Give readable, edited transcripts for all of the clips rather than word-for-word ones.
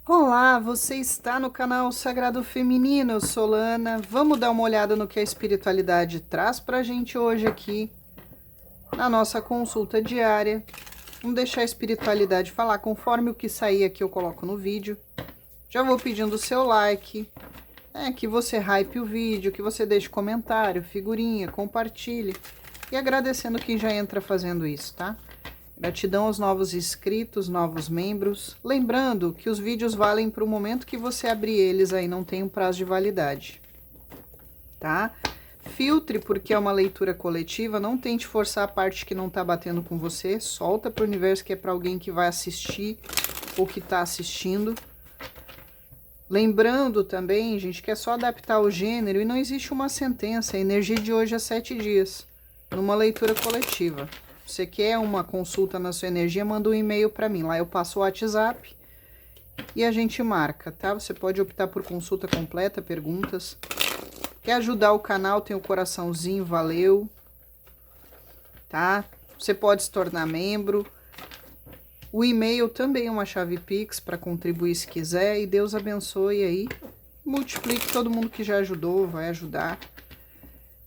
Olá, você está no canal Sagrado Feminino, eu sou Lana. Vamos dar uma olhada no que a espiritualidade traz pra gente hoje aqui na nossa consulta diária. Vamos deixar a espiritualidade falar conforme o que sair aqui eu coloco no vídeo. Já vou pedindo o seu like, que você hype o vídeo, que você deixe comentário, figurinha, compartilhe. E agradecendo quem já entra fazendo isso, tá? Gratidão aos novos inscritos, novos membros. Lembrando que os vídeos valem para o momento que você abrir eles, aí não tem um prazo de validade, tá? Filtre, porque é uma leitura coletiva, não tente forçar a parte que não tá batendo com você, solta para o universo que é para alguém que vai assistir ou que tá assistindo. Lembrando também, gente, que é só adaptar o gênero e não existe uma sentença, a energia de hoje é 7 dias, numa leitura coletiva. Você quer uma consulta na sua energia, manda um e-mail para mim. Lá eu passo o WhatsApp e a gente marca, tá? Você pode optar por consulta completa, perguntas. Quer ajudar o canal, tem o coraçãozinho, valeu. Tá? Você pode se tornar membro. O e-mail também é uma chave Pix para contribuir se quiser. E Deus abençoe aí. Multiplique todo mundo que já ajudou, vai ajudar.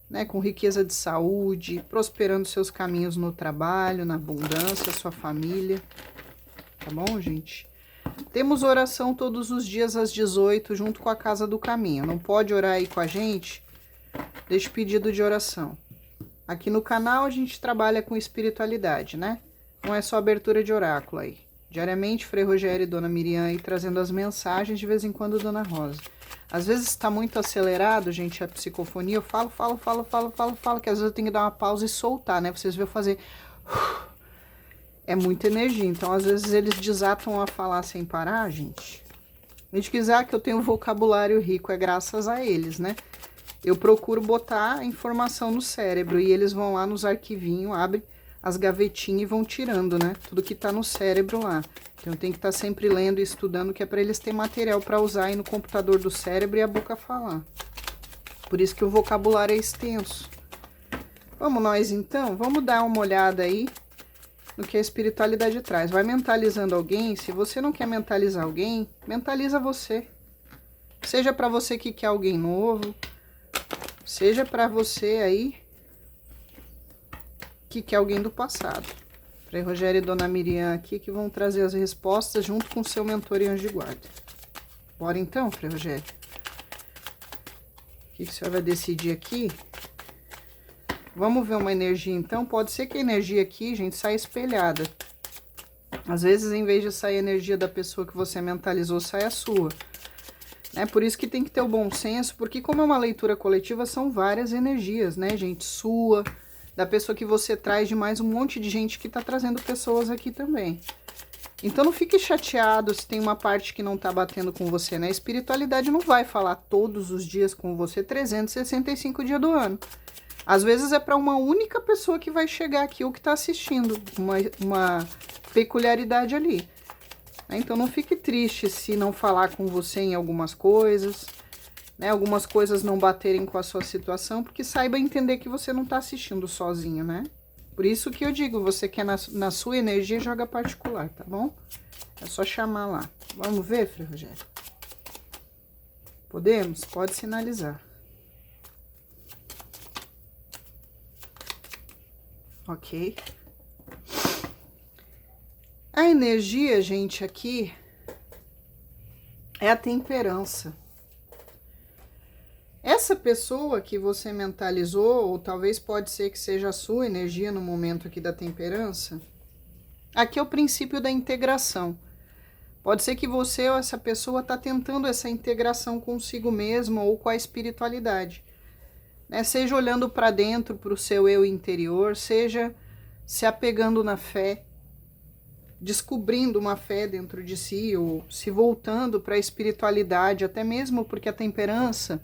Né, com riqueza de saúde, prosperando seus caminhos no trabalho, na abundância, sua família. Tá bom, gente? Temos oração todos os dias às 18, junto com a Casa do Caminho. Não pode orar aí com a gente? Deixe pedido de oração. Aqui no canal a gente trabalha com espiritualidade, né? Não é só abertura de oráculo aí. Diariamente, Frei Rogério e Dona Miriam aí trazendo as mensagens, de vez em quando Dona Rosa. Às vezes está muito acelerado, gente, a psicofonia. Eu falo, que às vezes eu tenho que dar uma pausa e soltar, né? Vocês viram fazer... É muita energia, então às vezes eles desatam a falar sem parar, gente. A gente quiser que eu tenho um vocabulário rico, é graças a eles, né? Eu procuro botar a informação no cérebro e eles vão lá nos arquivinhos, abrem as gavetinhas e vão tirando, né? Tudo que tá no cérebro lá. Então tem que estar sempre lendo e estudando, que é para eles terem material para usar aí no computador do cérebro e a boca falar. Por isso que o vocabulário é extenso. Vamos nós então? Vamos dar uma olhada aí no que a espiritualidade traz. Vai mentalizando alguém. Se você não quer mentalizar alguém, mentaliza você. Seja para você que quer alguém novo, seja para você aí que quer alguém do passado. Frei Rogério e Dona Miriam aqui que vão trazer as respostas junto com seu mentor e anjo de guarda. Bora então, Frei Rogério? O que o senhor vai decidir aqui? Vamos ver uma energia então. Pode ser que a energia aqui, gente, saia espelhada. Às vezes, em vez de sair a energia da pessoa que você mentalizou, sai a sua. É por isso que tem que ter o bom senso, porque como é uma leitura coletiva, são várias energias, né, gente? Sua, da pessoa que você traz, de mais um monte de gente que tá trazendo pessoas aqui também. Então não fique chateado se tem uma parte que não tá batendo com você, né? A espiritualidade não vai falar todos os dias com você, 365 dias do ano. Às vezes é para uma única pessoa que vai chegar aqui ou que tá assistindo, uma peculiaridade ali. Então não fique triste se não falar com você em algumas coisas, né? Algumas coisas não baterem com a sua situação, porque saiba entender que você não está assistindo sozinho, né? Por isso que eu digo, você quer na sua energia, joga particular, tá bom? É só chamar lá. Vamos ver, Frei Rogério? Podemos? Pode sinalizar. Ok. A energia, gente, aqui é a temperança. Essa pessoa que você mentalizou, ou talvez pode ser que seja a sua energia no momento aqui da temperança, aqui é o princípio da integração. Pode ser que você ou essa pessoa está tentando essa integração consigo mesmo ou com a espiritualidade. Né? Seja olhando para dentro, para o seu eu interior, seja se apegando na fé, descobrindo uma fé dentro de si, ou se voltando para a espiritualidade, até mesmo porque a temperança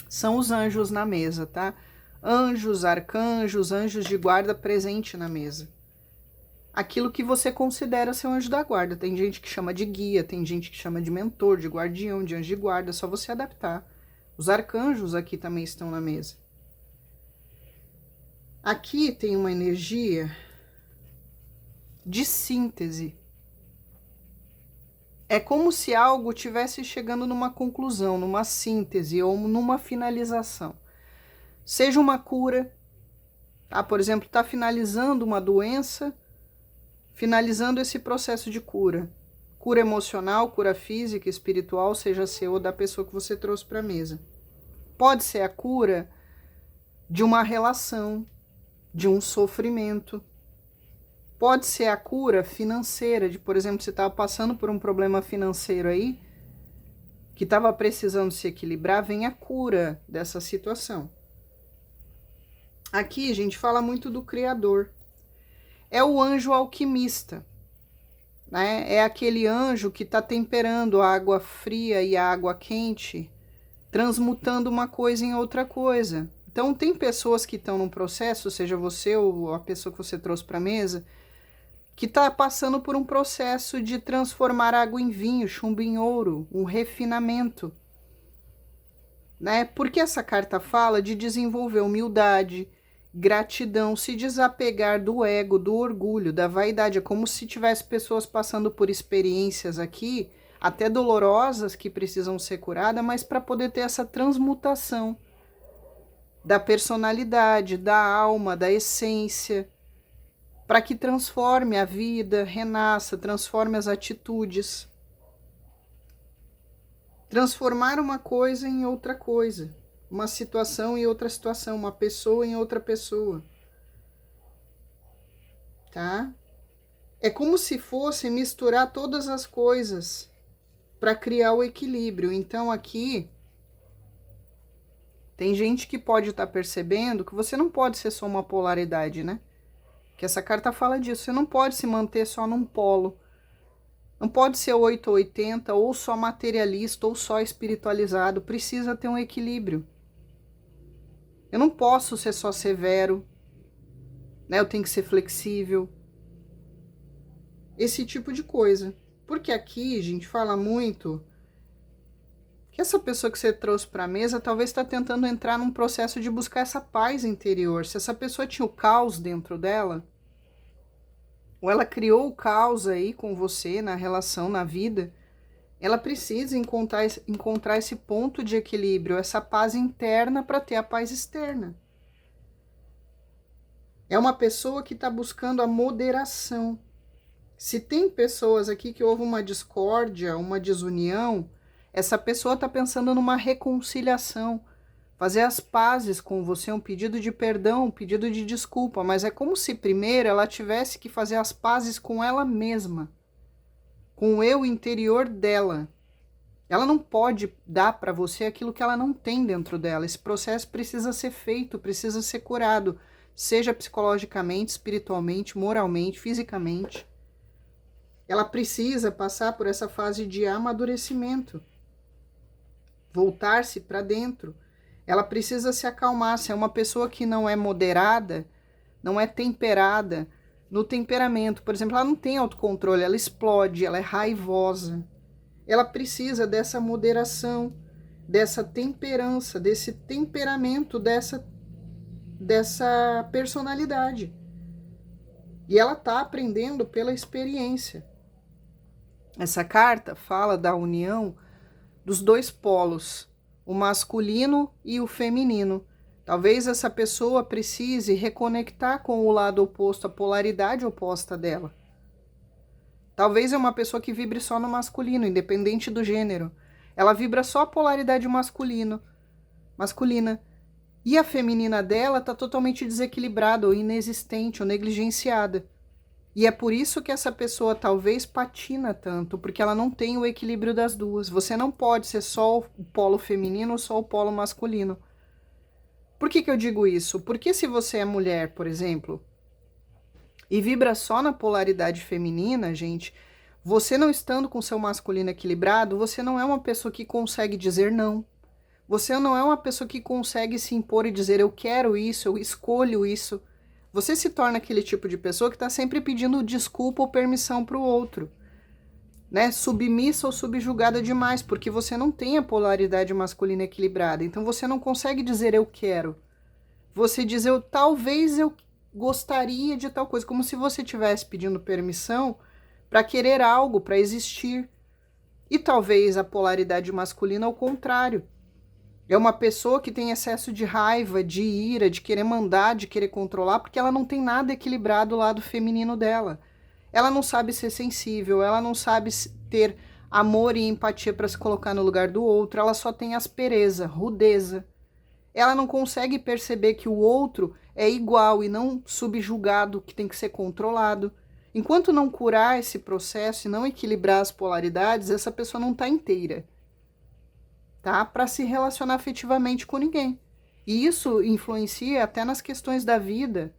são os anjos na mesa, tá? Anjos, arcanjos, anjos de guarda presente na mesa. Aquilo que você considera ser um anjo da guarda. Tem gente que chama de guia, tem gente que chama de mentor, de guardião, de anjo de guarda, é só você adaptar. Os arcanjos aqui também estão na mesa. Aqui tem uma energia de síntese. É como se algo estivesse chegando numa conclusão, numa síntese ou numa finalização. Seja uma cura, tá? Por exemplo, está finalizando uma doença, finalizando esse processo de cura. Cura emocional, cura física, espiritual, seja seu ou da pessoa que você trouxe para a mesa. Pode ser a cura de uma relação, de um sofrimento. Pode ser a cura financeira, de, por exemplo, você estava passando por um problema financeiro aí, que estava precisando se equilibrar, vem a cura dessa situação. Aqui a gente fala muito do Criador. É o anjo alquimista, né? É aquele anjo que está temperando a água fria e a água quente, transmutando uma coisa em outra coisa. Então tem pessoas que estão num processo, seja você ou a pessoa que você trouxe para a mesa, que está passando por um processo de transformar água em vinho, chumbo em ouro, um refinamento. Né? Porque essa carta fala de desenvolver humildade, gratidão, se desapegar do ego, do orgulho, da vaidade. É como se tivesse pessoas passando por experiências aqui, até dolorosas, que precisam ser curadas, mas para poder ter essa transmutação da personalidade, da alma, da essência, para que transforme a vida, renasça, transforme as atitudes. Transformar uma coisa em outra coisa, uma situação em outra situação, uma pessoa em outra pessoa. Tá? É como se fosse misturar todas as coisas para criar o equilíbrio. Então aqui tem gente que pode estar percebendo que você não pode ser só uma polaridade, né? Que essa carta fala disso. Você não pode se manter só num polo. Não pode ser 8 ou 80, ou só materialista, ou só espiritualizado. Precisa ter um equilíbrio. Eu não posso ser só severo, né? Eu tenho que ser flexível. Esse tipo de coisa. Porque aqui a gente fala muito que essa pessoa que você trouxe para a mesa talvez está tentando entrar num processo de buscar essa paz interior. Se essa pessoa tinha o caos dentro dela, ou ela criou o caos aí com você na relação, na vida, ela precisa encontrar esse ponto de equilíbrio, essa paz interna para ter a paz externa. É uma pessoa que está buscando a moderação. Se tem pessoas aqui que houve uma discórdia, uma desunião, essa pessoa está pensando numa reconciliação, fazer as pazes com você, um pedido de perdão, um pedido de desculpa, mas é como se primeiro ela tivesse que fazer as pazes com ela mesma, com o eu interior dela. Ela não pode dar para você aquilo que ela não tem dentro dela. Esse processo precisa ser feito, precisa ser curado, seja psicologicamente, espiritualmente, moralmente, fisicamente. Ela precisa passar por essa fase de amadurecimento, voltar-se para dentro. Ela precisa se acalmar. Se é uma pessoa que não é moderada, não é temperada no temperamento, por exemplo, ela não tem autocontrole, ela explode, ela é raivosa. Ela precisa dessa moderação, dessa temperança, desse temperamento, dessa personalidade. E ela está aprendendo pela experiência. Essa carta fala da união dos dois polos, o masculino e o feminino. Talvez essa pessoa precise reconectar com o lado oposto, a polaridade oposta dela. Talvez é uma pessoa que vibre só no masculino, independente do gênero. Ela vibra só a polaridade masculina. E a feminina dela está totalmente desequilibrada, ou inexistente, ou negligenciada. E é por isso que essa pessoa talvez patina tanto, porque ela não tem o equilíbrio das duas. Você não pode ser só o polo feminino ou só o polo masculino. Por que eu digo isso? Porque se você é mulher, por exemplo, e vibra só na polaridade feminina, gente, você não estando com seu masculino equilibrado, você não é uma pessoa que consegue dizer não. Você não é uma pessoa que consegue se impor e dizer eu quero isso, eu escolho isso. Você se torna aquele tipo de pessoa que está sempre pedindo desculpa ou permissão para o outro, né? Submissa ou subjugada demais, porque você não tem a polaridade masculina equilibrada. Então você não consegue dizer eu quero. Você diz talvez eu gostaria de tal coisa, como se você estivesse pedindo permissão para querer algo, para existir. E talvez a polaridade masculina ao contrário. É uma pessoa que tem excesso de raiva, de ira, de querer mandar, de querer controlar, porque ela não tem nada equilibrado do lado feminino dela. Ela não sabe ser sensível, ela não sabe ter amor e empatia para se colocar no lugar do outro, ela só tem aspereza, rudeza. Ela não consegue perceber que o outro é igual e não subjugado, que tem que ser controlado. Enquanto não curar esse processo e não equilibrar as polaridades, essa pessoa não está inteira, tá? Para se relacionar afetivamente com ninguém. E isso influencia até nas questões da vida,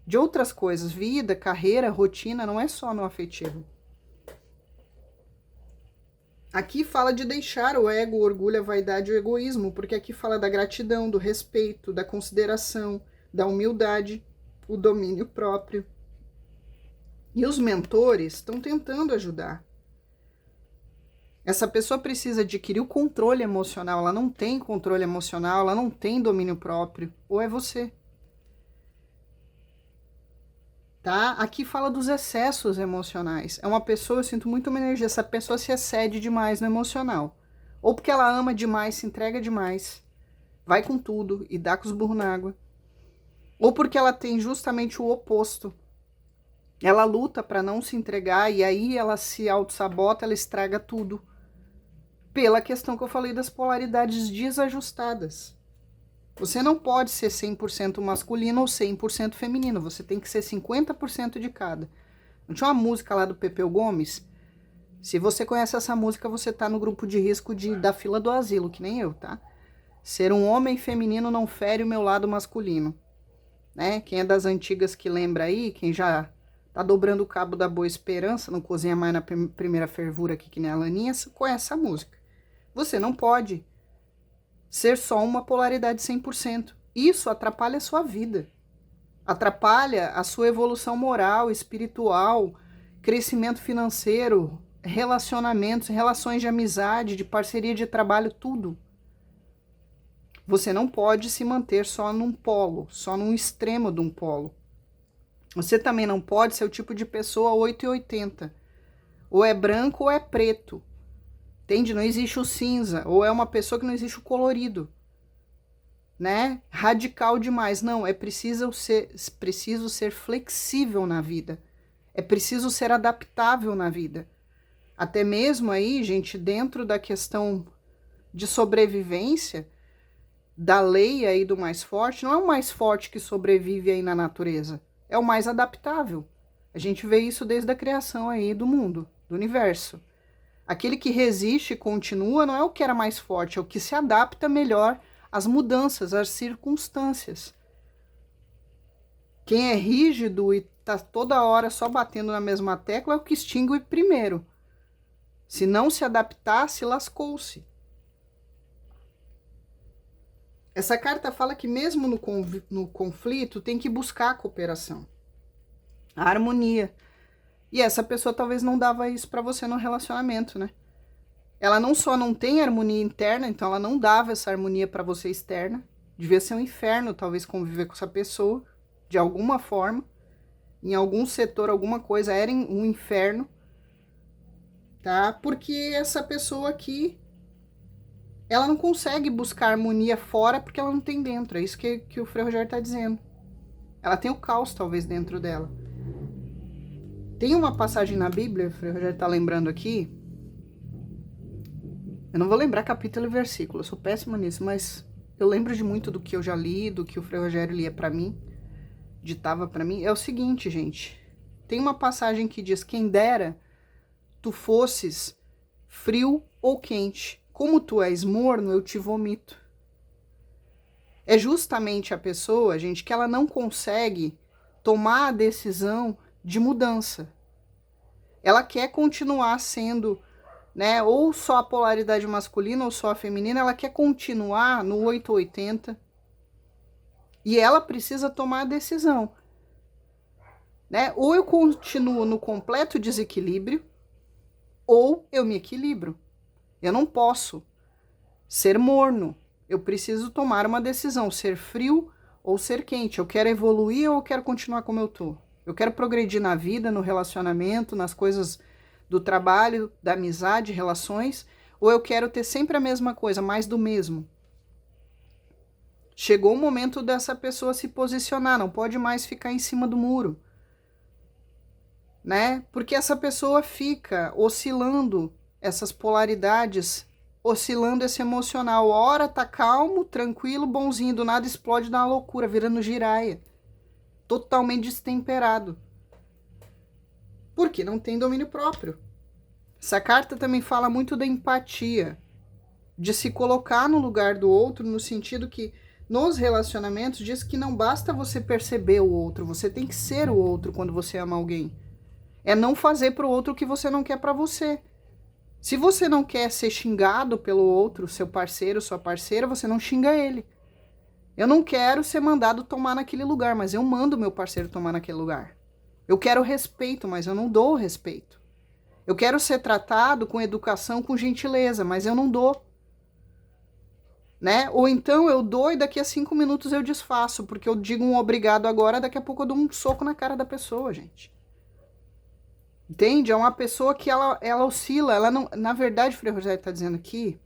de outras coisas, vida, carreira, rotina, não é só no afetivo. Aqui fala de deixar o ego, o orgulho, a vaidade e o egoísmo, porque aqui fala da gratidão, do respeito, da consideração, da humildade, o domínio próprio. E os mentores estão tentando ajudar. Essa pessoa precisa adquirir o controle emocional, ela não tem controle emocional, ela não tem domínio próprio, ou é você. Tá? Aqui fala dos excessos emocionais. É uma pessoa, eu sinto muito uma energia, essa pessoa se excede demais no emocional. Ou porque ela ama demais, se entrega demais, vai com tudo e dá com os burros na água. Ou porque ela tem justamente o oposto. Ela luta para não se entregar e aí ela se auto-sabota, ela estraga tudo. Pela questão que eu falei das polaridades desajustadas. Você não pode ser 100% masculino ou 100% feminino. Você tem que ser 50% de cada. Não tinha uma música lá do Pepeu Gomes? Se você conhece essa música, você tá no grupo de risco da fila do asilo, que nem eu, tá? Ser um homem feminino não fere o meu lado masculino. Né? Quem é das antigas que lembra aí, quem já tá dobrando o cabo da Boa Esperança, não cozinha mais na primeira fervura aqui que nem a Laninha, conhece essa música. Você não pode ser só uma polaridade 100%. Isso atrapalha a sua vida. Atrapalha a sua evolução moral, espiritual, crescimento financeiro, relacionamentos, relações de amizade, de parceria de trabalho, tudo. Você não pode se manter só num polo, só num extremo de um polo. Você também não pode ser o tipo de pessoa 880. Ou é branco ou é preto. Entende? Não existe o cinza. Ou é uma pessoa que não existe o colorido. Né? Radical demais. Não, é preciso ser flexível na vida. É preciso ser adaptável na vida. Até mesmo aí, gente, dentro da questão de sobrevivência, da lei aí do mais forte, não é o mais forte que sobrevive aí na natureza. É o mais adaptável. A gente vê isso desde a criação aí do mundo, do universo. Aquele que resiste e continua não é o que era mais forte, é o que se adapta melhor às mudanças, às circunstâncias. Quem é rígido e tá toda hora só batendo na mesma tecla é o que extingue primeiro. Se não se adaptasse, lascou-se. Essa carta fala que mesmo no conflito tem que buscar a cooperação, a harmonia. E essa pessoa talvez não dava isso para você no relacionamento, né? Ela não só não tem harmonia interna, então ela não dava essa harmonia para você externa. Devia ser um inferno, talvez, conviver com essa pessoa, de alguma forma. Em algum setor, alguma coisa, era um inferno. Tá? Porque essa pessoa aqui, ela não consegue buscar harmonia fora porque ela não tem dentro. É isso que o Frei Rogério está dizendo. Ela tem o caos, talvez, dentro dela. Tem uma passagem na Bíblia, o Frei Rogério está lembrando aqui. Eu não vou lembrar capítulo e versículo, eu sou péssima nisso, mas eu lembro de muito do que eu já li, do que o Frei Rogério lia para mim, ditava para mim. É o seguinte, gente. Tem uma passagem que diz: quem dera tu fosses frio ou quente. Como tu és morno, eu te vomito. É justamente a pessoa, gente, que ela não consegue tomar a decisão de mudança. Ela quer continuar sendo, né, ou só a polaridade masculina ou só a feminina, ela quer continuar no 880. E ela precisa tomar a decisão. Né? Ou eu continuo no completo desequilíbrio, ou eu me equilibro. Eu não posso ser morno. Eu preciso tomar uma decisão, ser frio ou ser quente. Eu quero evoluir ou eu quero continuar como eu tô? Eu quero progredir na vida, no relacionamento, nas coisas do trabalho, da amizade, relações, ou eu quero ter sempre a mesma coisa, mais do mesmo. Chegou o momento dessa pessoa se posicionar, não pode mais ficar em cima do muro, né? Porque essa pessoa fica oscilando essas polaridades, oscilando esse emocional. Hora tá calmo, tranquilo, bonzinho, do nada explode, dá uma loucura, virando giraia. Totalmente destemperado. Porque não tem domínio próprio. Essa carta também fala muito da empatia, de se colocar no lugar do outro, no sentido que nos relacionamentos diz que não basta você perceber o outro, você tem que ser o outro quando você ama alguém. É não fazer para o outro o que você não quer para você. Se você não quer ser xingado pelo outro, seu parceiro, sua parceira, você não xinga ele. Eu não quero ser mandado tomar naquele lugar, mas eu mando meu parceiro tomar naquele lugar. Eu quero respeito, mas eu não dou respeito. Eu quero ser tratado com educação, com gentileza, mas eu não dou. Né? Ou então eu dou e daqui a 5 minutos eu desfaço, porque eu digo um obrigado agora, daqui a pouco eu dou um soco na cara da pessoa, gente. Entende? É uma pessoa que ela oscila, ela não... Na verdade, o Frei Rogério está dizendo aqui,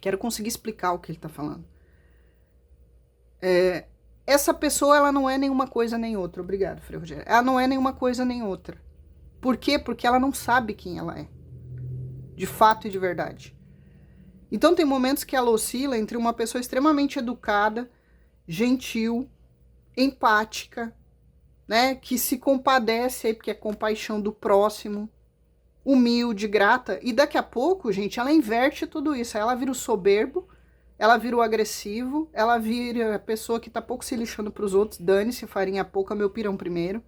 quero conseguir explicar o que ele está falando. Essa pessoa, ela não é nenhuma coisa nem outra. Obrigado, Frei Rogério. Ela não é nenhuma coisa nem outra. Por quê? Porque ela não sabe quem ela é. De fato e de verdade. Então tem momentos que ela oscila entre uma pessoa extremamente educada, gentil, empática, né, que se compadece aí porque é compaixão do próximo, humilde, grata, e daqui a pouco, gente, ela inverte tudo isso, aí ela vira o soberbo, ela vira o agressivo, ela vira a pessoa que tá pouco se lixando pros outros, dane-se, farinha pouca, meu pirão primeiro.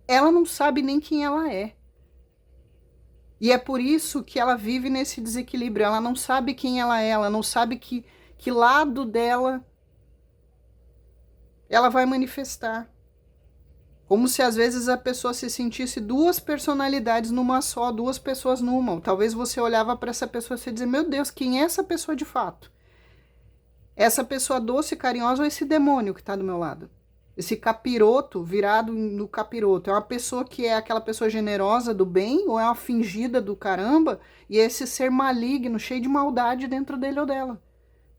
Ela não sabe nem quem ela é. E é por isso que ela vive nesse desequilíbrio. Ela não sabe quem ela não sabe que lado dela ela vai manifestar. Como se às vezes a pessoa se sentisse duas personalidades numa só, duas pessoas numa. Talvez você olhava para essa pessoa e dizia, meu Deus, quem é essa pessoa de fato? Essa pessoa doce, carinhosa ou esse demônio que está do meu lado? Esse capiroto virado no capiroto. É uma pessoa que é aquela pessoa generosa do bem ou é uma fingida do caramba e é esse ser maligno, cheio de maldade dentro dele ou dela?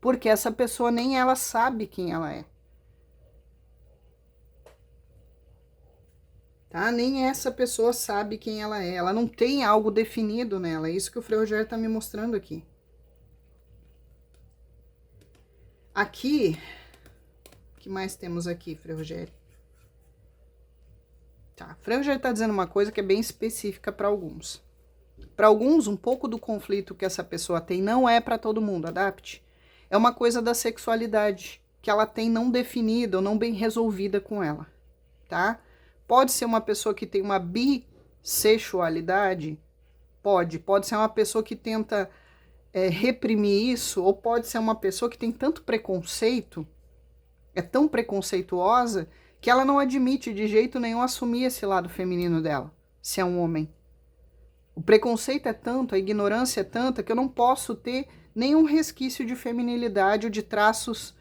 Porque essa pessoa nem ela sabe quem ela é. Tá? Nem essa pessoa sabe quem ela é. Ela não tem algo definido nela. É isso que o Frei Rogério está me mostrando aqui. Aqui... O que mais temos aqui, Frei Rogério? Tá, Frei Rogério está dizendo uma coisa que é bem específica para alguns. Para alguns, um pouco do conflito que essa pessoa tem não é para todo mundo, adapte. É uma coisa da sexualidade, que ela tem não definida ou não bem resolvida com ela, tá? Pode ser uma pessoa que tem uma bissexualidade, pode ser uma pessoa que tenta reprimir isso, ou pode ser uma pessoa que tem tanto preconceito, é tão preconceituosa que ela não admite de jeito nenhum assumir esse lado feminino dela, se é um homem. O preconceito é tanto, a ignorância é tanta que eu não posso ter nenhum resquício de feminilidade ou de traços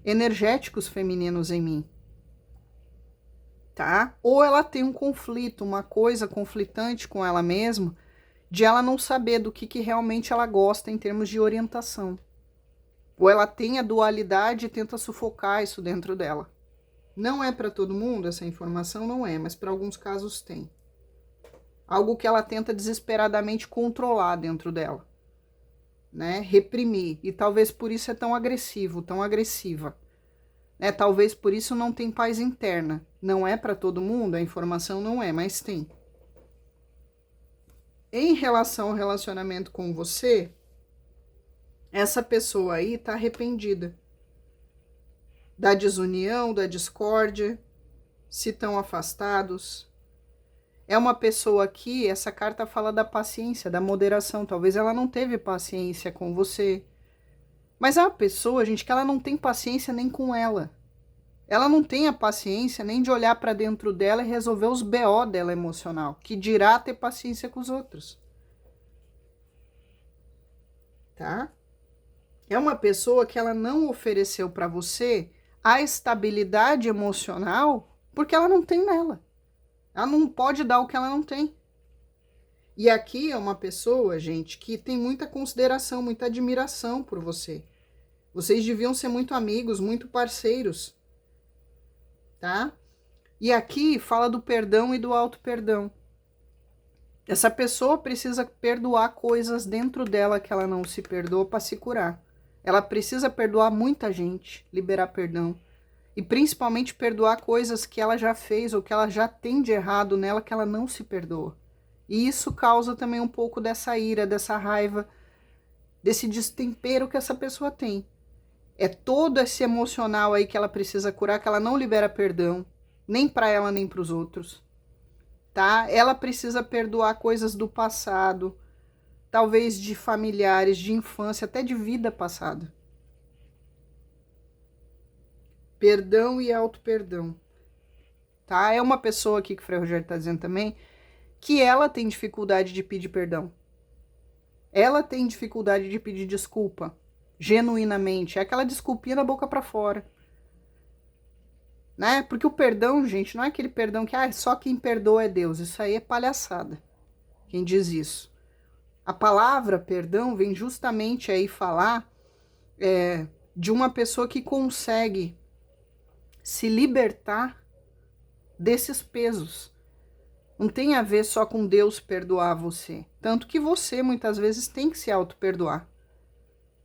energéticos femininos em mim. Tá? Ou ela tem um conflito, uma coisa conflitante com ela mesma, de ela não saber do que realmente ela gosta em termos de orientação. Ou ela tem a dualidade e tenta sufocar isso dentro dela. Não é para todo mundo essa informação, não é, mas para alguns casos tem. Algo que ela tenta desesperadamente controlar dentro dela, né? Reprimir. E talvez por isso é tão agressivo, tão agressiva. Né? Talvez por isso não tem paz interna. Não é para todo mundo, a informação não é, mas tem. Em relação ao relacionamento com você, essa pessoa aí tá arrependida da desunião, da discórdia, se estão afastados. É uma pessoa aqui, essa carta fala da paciência, da moderação. Talvez ela não teve paciência com você. Mas é uma pessoa, gente, que ela não tem paciência nem com ela. Ela não tem a paciência nem de olhar para dentro dela e resolver os BO dela emocional, que dirá ter paciência com os outros. Tá? É uma pessoa que ela não ofereceu para você a estabilidade emocional porque ela não tem nela. Ela não pode dar o que ela não tem. E aqui é uma pessoa, gente, que tem muita consideração, muita admiração por você. Vocês deviam ser muito amigos, muito parceiros, tá? E aqui fala do perdão e do auto-perdão. Essa pessoa precisa perdoar coisas dentro dela que ela não se perdoa para se curar. Ela precisa perdoar muita gente, liberar perdão. E principalmente perdoar coisas que ela já fez ou que ela já tem de errado nela que ela não se perdoa. E isso causa também um pouco dessa ira, dessa raiva, desse destempero que essa pessoa tem. É todo esse emocional aí que ela precisa curar, que ela não libera perdão, nem para ela nem para os outros, tá? Ela precisa perdoar coisas do passado, talvez de familiares, de infância, até de vida passada. Perdão e auto-perdão, tá? É uma pessoa aqui que o Frei Rogério está dizendo também que ela tem dificuldade de pedir perdão. Ela tem dificuldade de pedir desculpa, genuinamente. É aquela desculpinha da boca para fora. Né? Porque o perdão, gente, não é aquele perdão que só quem perdoa é Deus. Isso aí é palhaçada. Quem diz isso? A palavra perdão vem justamente aí falar de uma pessoa que consegue se libertar desses pesos. Não tem a ver só com Deus perdoar você. Tanto que você, muitas vezes, tem que se auto-perdoar.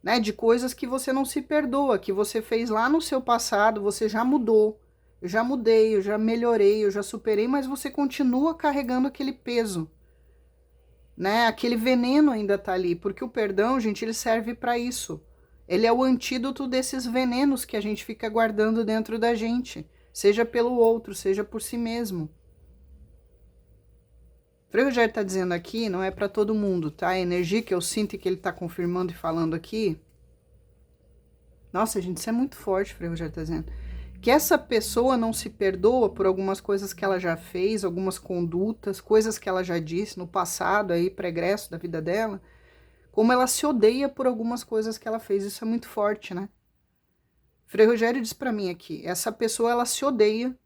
Né? De coisas que você não se perdoa, que você fez lá no seu passado, você já mudou. Eu já mudei, eu já melhorei, eu já superei, mas você continua carregando aquele peso. Né? Aquele veneno ainda tá ali, porque o perdão, gente, ele serve para isso. Ele é o antídoto desses venenos que a gente fica guardando dentro da gente, seja pelo outro, seja por si mesmo. O Frei Rogério está dizendo aqui, não é para todo mundo, tá? A energia que eu sinto e que ele está confirmando e falando aqui. Nossa, gente, isso é muito forte, o Frei Rogério está dizendo. Que essa pessoa não se perdoa por algumas coisas que ela já fez, algumas condutas, coisas que ela já disse no passado, aí, pregresso da vida dela, como ela se odeia por algumas coisas que ela fez. Isso é muito forte, né? Frei Rogério diz para mim aqui, essa pessoa, ela se odeia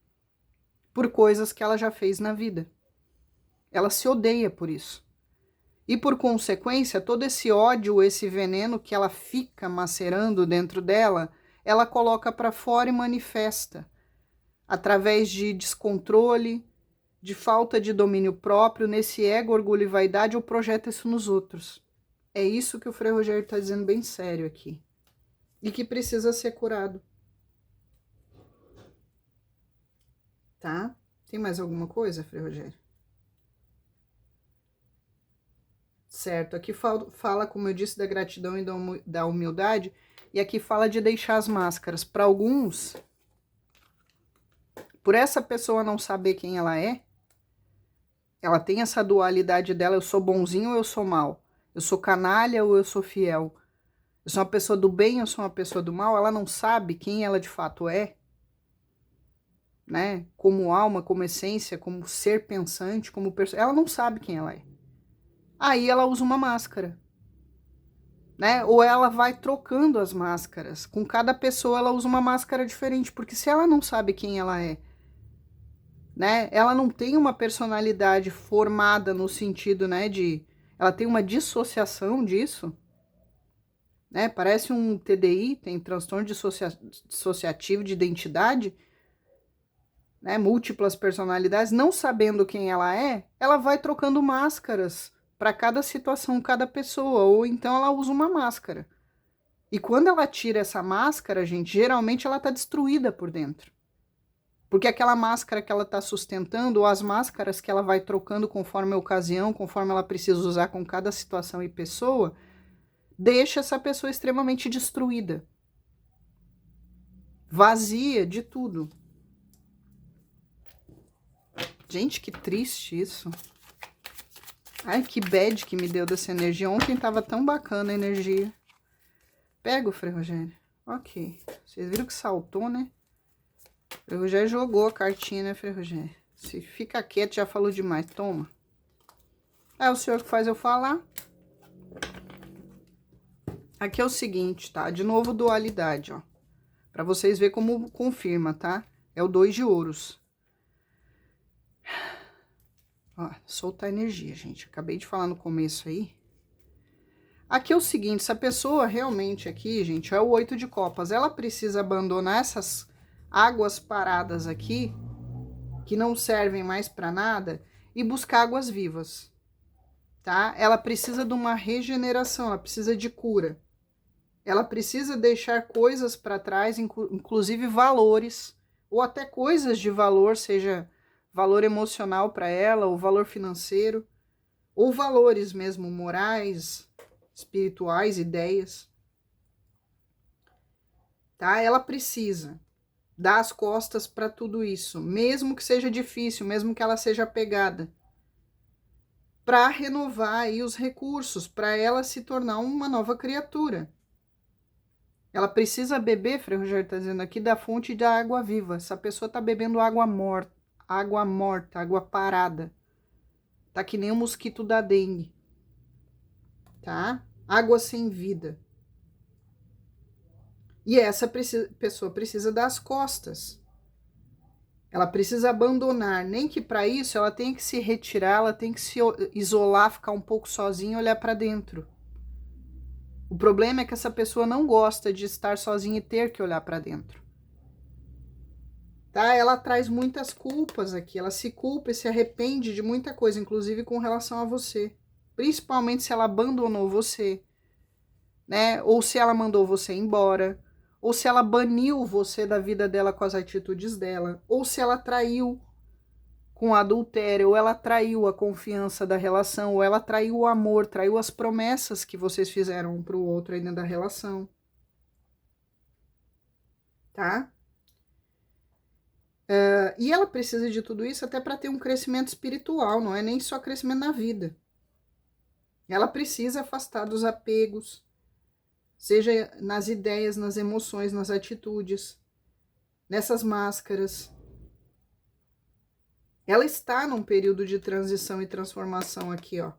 por coisas que ela já fez na vida. Ela se odeia por isso. E por consequência, todo esse ódio, esse veneno que ela fica macerando dentro dela, ela coloca para fora e manifesta através de descontrole, de falta de domínio próprio, nesse ego, orgulho e vaidade, ou projeta isso nos outros. É isso que o Frei Rogério está dizendo bem sério aqui. E que precisa ser curado. Tá? Tem mais alguma coisa, Frei Rogério? Certo, aqui fala, como eu disse, da gratidão e da humildade, e aqui fala de deixar as máscaras. Para alguns, por essa pessoa não saber quem ela tem essa dualidade dela, eu sou bonzinho ou eu sou mal? Eu sou canalha ou eu sou fiel? Eu sou uma pessoa do bem ou eu sou uma pessoa do mal? Ela não sabe quem ela de fato é, né? Como alma, como essência, como ser pensante, como pessoa. Ela não sabe quem ela é. Aí ela usa uma máscara, né? Ou ela vai trocando as máscaras. Com cada pessoa ela usa uma máscara diferente, porque se ela não sabe quem ela é, né? Ela não tem uma personalidade formada no sentido, né, ela tem uma dissociação disso, né? Parece um TDI, tem transtorno dissociativo de identidade, né? Múltiplas personalidades, não sabendo quem ela vai trocando máscaras para cada situação, cada pessoa, ou então ela usa uma máscara. E quando ela tira essa máscara, gente, geralmente ela tá destruída por dentro. Porque aquela máscara que ela tá sustentando, ou as máscaras que ela vai trocando conforme a ocasião, conforme ela precisa usar com cada situação e pessoa, deixa essa pessoa extremamente destruída. Vazia de tudo. Gente, que triste isso. Ai, que bad que me deu dessa energia. Ontem tava tão bacana a energia. Pega o Frei Rogério. Ok. Vocês viram que saltou, né? O Frei Rogério jogou a cartinha, né, Frei Rogério? Se fica quieto, já falou demais. Toma. É o senhor que faz eu falar. Aqui é o seguinte, tá? De novo, dualidade, ó. Pra vocês verem como confirma, tá? É o 2 de ouros. Ó, soltar energia, gente. Acabei de falar no começo aí. Aqui é o seguinte, essa pessoa realmente aqui, gente, é o 8 de copas. Ela precisa abandonar essas águas paradas aqui, que não servem mais para nada, e buscar águas vivas, tá? Ela precisa de uma regeneração, ela precisa de cura. Ela precisa deixar coisas para trás, inclusive valores, ou até coisas de valor, seja valor emocional para ela, ou valor financeiro, ou valores mesmo morais, espirituais, ideias. Tá? Ela precisa dar as costas para tudo isso, mesmo que seja difícil, mesmo que ela seja apegada, para renovar aí os recursos, para ela se tornar uma nova criatura. Ela precisa beber, Frei Rogério está dizendo aqui, da fonte da água viva. Essa pessoa está bebendo água morta, água parada. Tá que nem o mosquito da dengue. Tá? Água sem vida. E essa pessoa precisa das costas. Ela precisa abandonar, nem que para isso ela tem que se retirar, ela tem que se isolar, ficar um pouco sozinha e olhar para dentro. O problema é que essa pessoa não gosta de estar sozinha e ter que olhar para dentro. Tá? Ela traz muitas culpas aqui, ela se culpa e se arrepende de muita coisa, inclusive com relação a você. Principalmente se ela abandonou você, né? Ou se ela mandou você embora, ou se ela baniu você da vida dela com as atitudes dela, ou se ela traiu com adultério, ou ela traiu a confiança da relação, ou ela traiu o amor, traiu as promessas que vocês fizeram um para o outro aí dentro da relação. Tá? E ela precisa de tudo isso até para ter um crescimento espiritual, não é nem só crescimento na vida. Ela precisa afastar dos apegos, seja nas ideias, nas emoções, nas atitudes, nessas máscaras. Ela está num período de transição e transformação aqui, ó.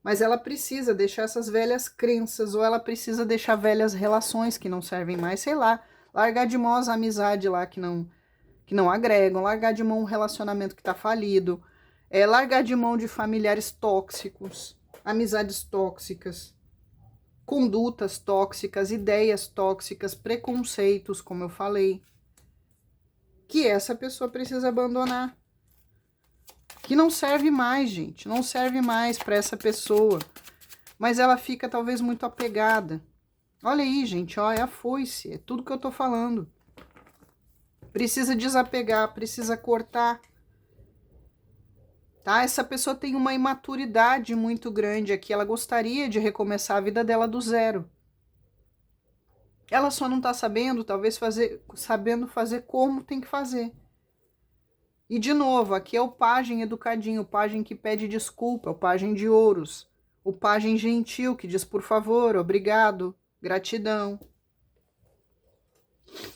Mas ela precisa deixar essas velhas crenças, ou ela precisa deixar velhas relações que não servem mais, sei lá, largar de mão as amizades lá que não agregam, largar de mão um relacionamento que tá falido, largar de mão de familiares tóxicos, amizades tóxicas, condutas tóxicas, ideias tóxicas, preconceitos, como eu falei, que essa pessoa precisa abandonar. Que não serve mais, gente, não serve mais para essa pessoa. Mas ela fica talvez muito apegada. Olha aí, gente, ó, é a foice, é tudo que eu tô falando. Precisa desapegar, precisa cortar. Tá? Essa pessoa tem uma imaturidade muito grande aqui, ela gostaria de recomeçar a vida dela do zero. Ela só não tá sabendo, talvez sabendo fazer como tem que fazer. E de novo, aqui é o pajem educadinho, o pajem que pede desculpa, o pajem de ouros, o pajem gentil que diz por favor, obrigado, gratidão.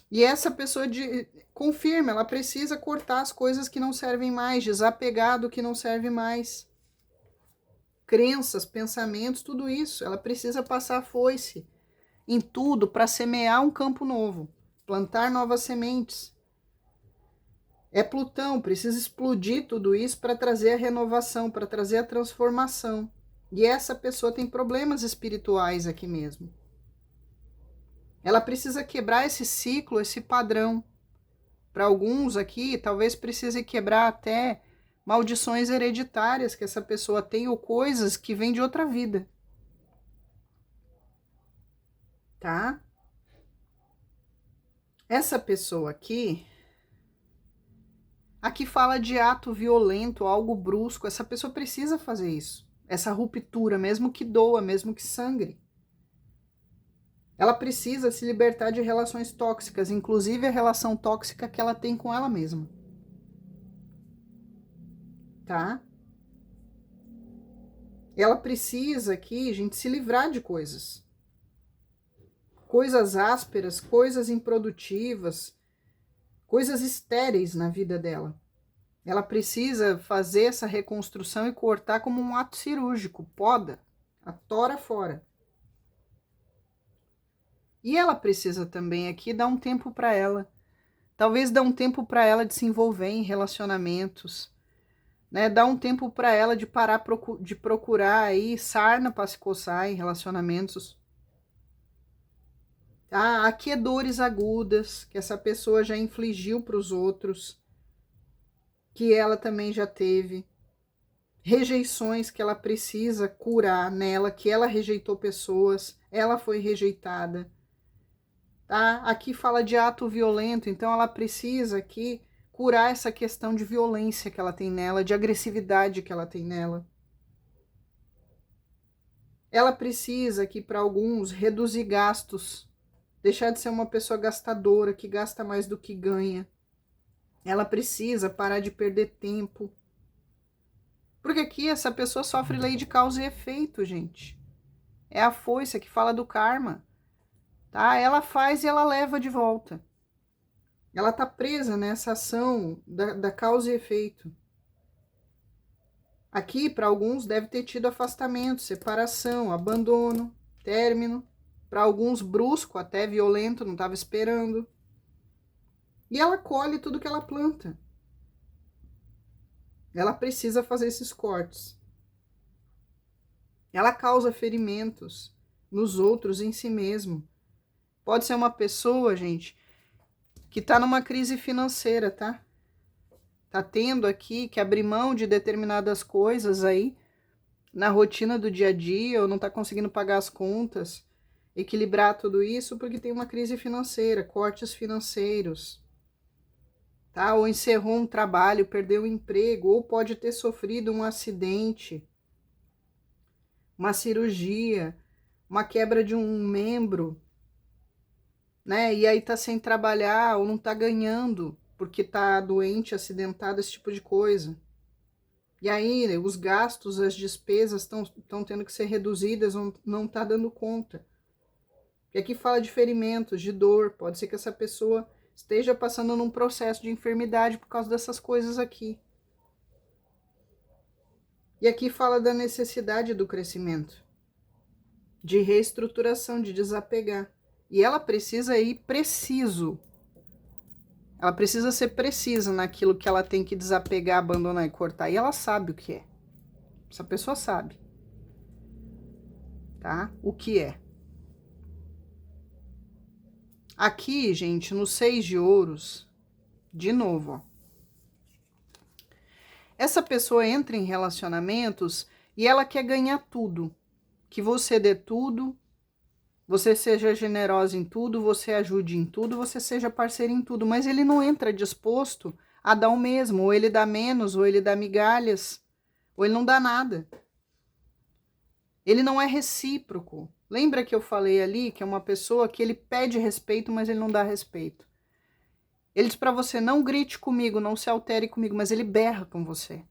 E essa pessoa confirma, ela precisa cortar as coisas que não servem mais, desapegar do que não serve mais. Crenças, pensamentos, tudo isso, ela precisa passar a foice em tudo para semear um campo novo, plantar novas sementes. É Plutão, precisa explodir tudo isso para trazer a renovação, para trazer a transformação. E essa pessoa tem problemas espirituais aqui mesmo. Ela precisa quebrar esse ciclo, esse padrão. Para alguns aqui, talvez precise quebrar até maldições hereditárias que essa pessoa tem ou coisas que vêm de outra vida. Tá? Essa pessoa aqui fala de ato violento, algo brusco. Essa pessoa precisa fazer isso. Essa ruptura, mesmo que doa, mesmo que sangre. Ela precisa se libertar de relações tóxicas, inclusive a relação tóxica que ela tem com ela mesma. Tá? Ela precisa aqui, gente, se livrar de coisas. Coisas ásperas, coisas improdutivas, coisas estéreis na vida dela. Ela precisa fazer essa reconstrução e cortar como um ato cirúrgico, poda, atora fora. E ela precisa também aqui dar um tempo para ela. Talvez dar um tempo para ela de se envolver em relacionamentos. né? Dá um tempo para ela de parar de procurar aí sarna para se coçar em relacionamentos. Tá? Aqui é dores agudas que essa pessoa já infligiu para os outros, que ela também já teve. Rejeições que ela precisa curar nela, que ela rejeitou pessoas, ela foi rejeitada. Tá? Aqui fala de ato violento, então ela precisa aqui curar essa questão de violência que ela tem nela, de agressividade que ela tem nela. Ela precisa aqui, para alguns, reduzir gastos, deixar de ser uma pessoa gastadora, que gasta mais do que ganha. Ela precisa parar de perder tempo. Porque aqui essa pessoa sofre lei de causa e efeito, gente. É a foice que fala do karma. Tá? Ela faz e ela leva de volta. Ela tá presa nessa ação da causa e efeito. Aqui, para alguns, deve ter tido afastamento, separação, abandono, término. Para alguns, brusco, até violento, não estava esperando. E ela colhe tudo que ela planta. Ela precisa fazer esses cortes. Ela causa ferimentos nos outros, em si mesmo. Pode ser uma pessoa, gente, que tá numa crise financeira, tá? Tá tendo aqui que abrir mão de determinadas coisas aí na rotina do dia a dia, ou não tá conseguindo pagar as contas, equilibrar tudo isso porque tem uma crise financeira, cortes financeiros, tá? Ou encerrou um trabalho, perdeu o emprego, ou pode ter sofrido um acidente, uma cirurgia, uma quebra de um membro, né? E aí tá sem trabalhar ou não tá ganhando porque tá doente, acidentado, esse tipo de coisa. E aí os gastos, as despesas estão tendo que ser reduzidas, não tá dando conta. E aqui fala de ferimentos, de dor. Pode ser que essa pessoa esteja passando num processo de enfermidade por causa dessas coisas aqui. E aqui fala da necessidade do crescimento, de reestruturação, de desapegar. E ela precisa ir preciso. Ela precisa ser precisa naquilo que ela tem que desapegar, abandonar e cortar. E ela sabe o que é. Essa pessoa sabe. Tá? O que é. Aqui, gente, no 6 de ouros, de novo, ó. Essa pessoa entra em relacionamentos e ela quer ganhar tudo. Que você dê tudo, você seja generosa em tudo, você ajude em tudo, você seja parceiro em tudo. Mas ele não entra disposto a dar o mesmo. Ou ele dá menos, ou ele dá migalhas, ou ele não dá nada. Ele não é recíproco. Lembra que eu falei ali que é uma pessoa que ele pede respeito, mas ele não dá respeito. Ele diz para você, não grite comigo, não se altere comigo, mas ele berra com você.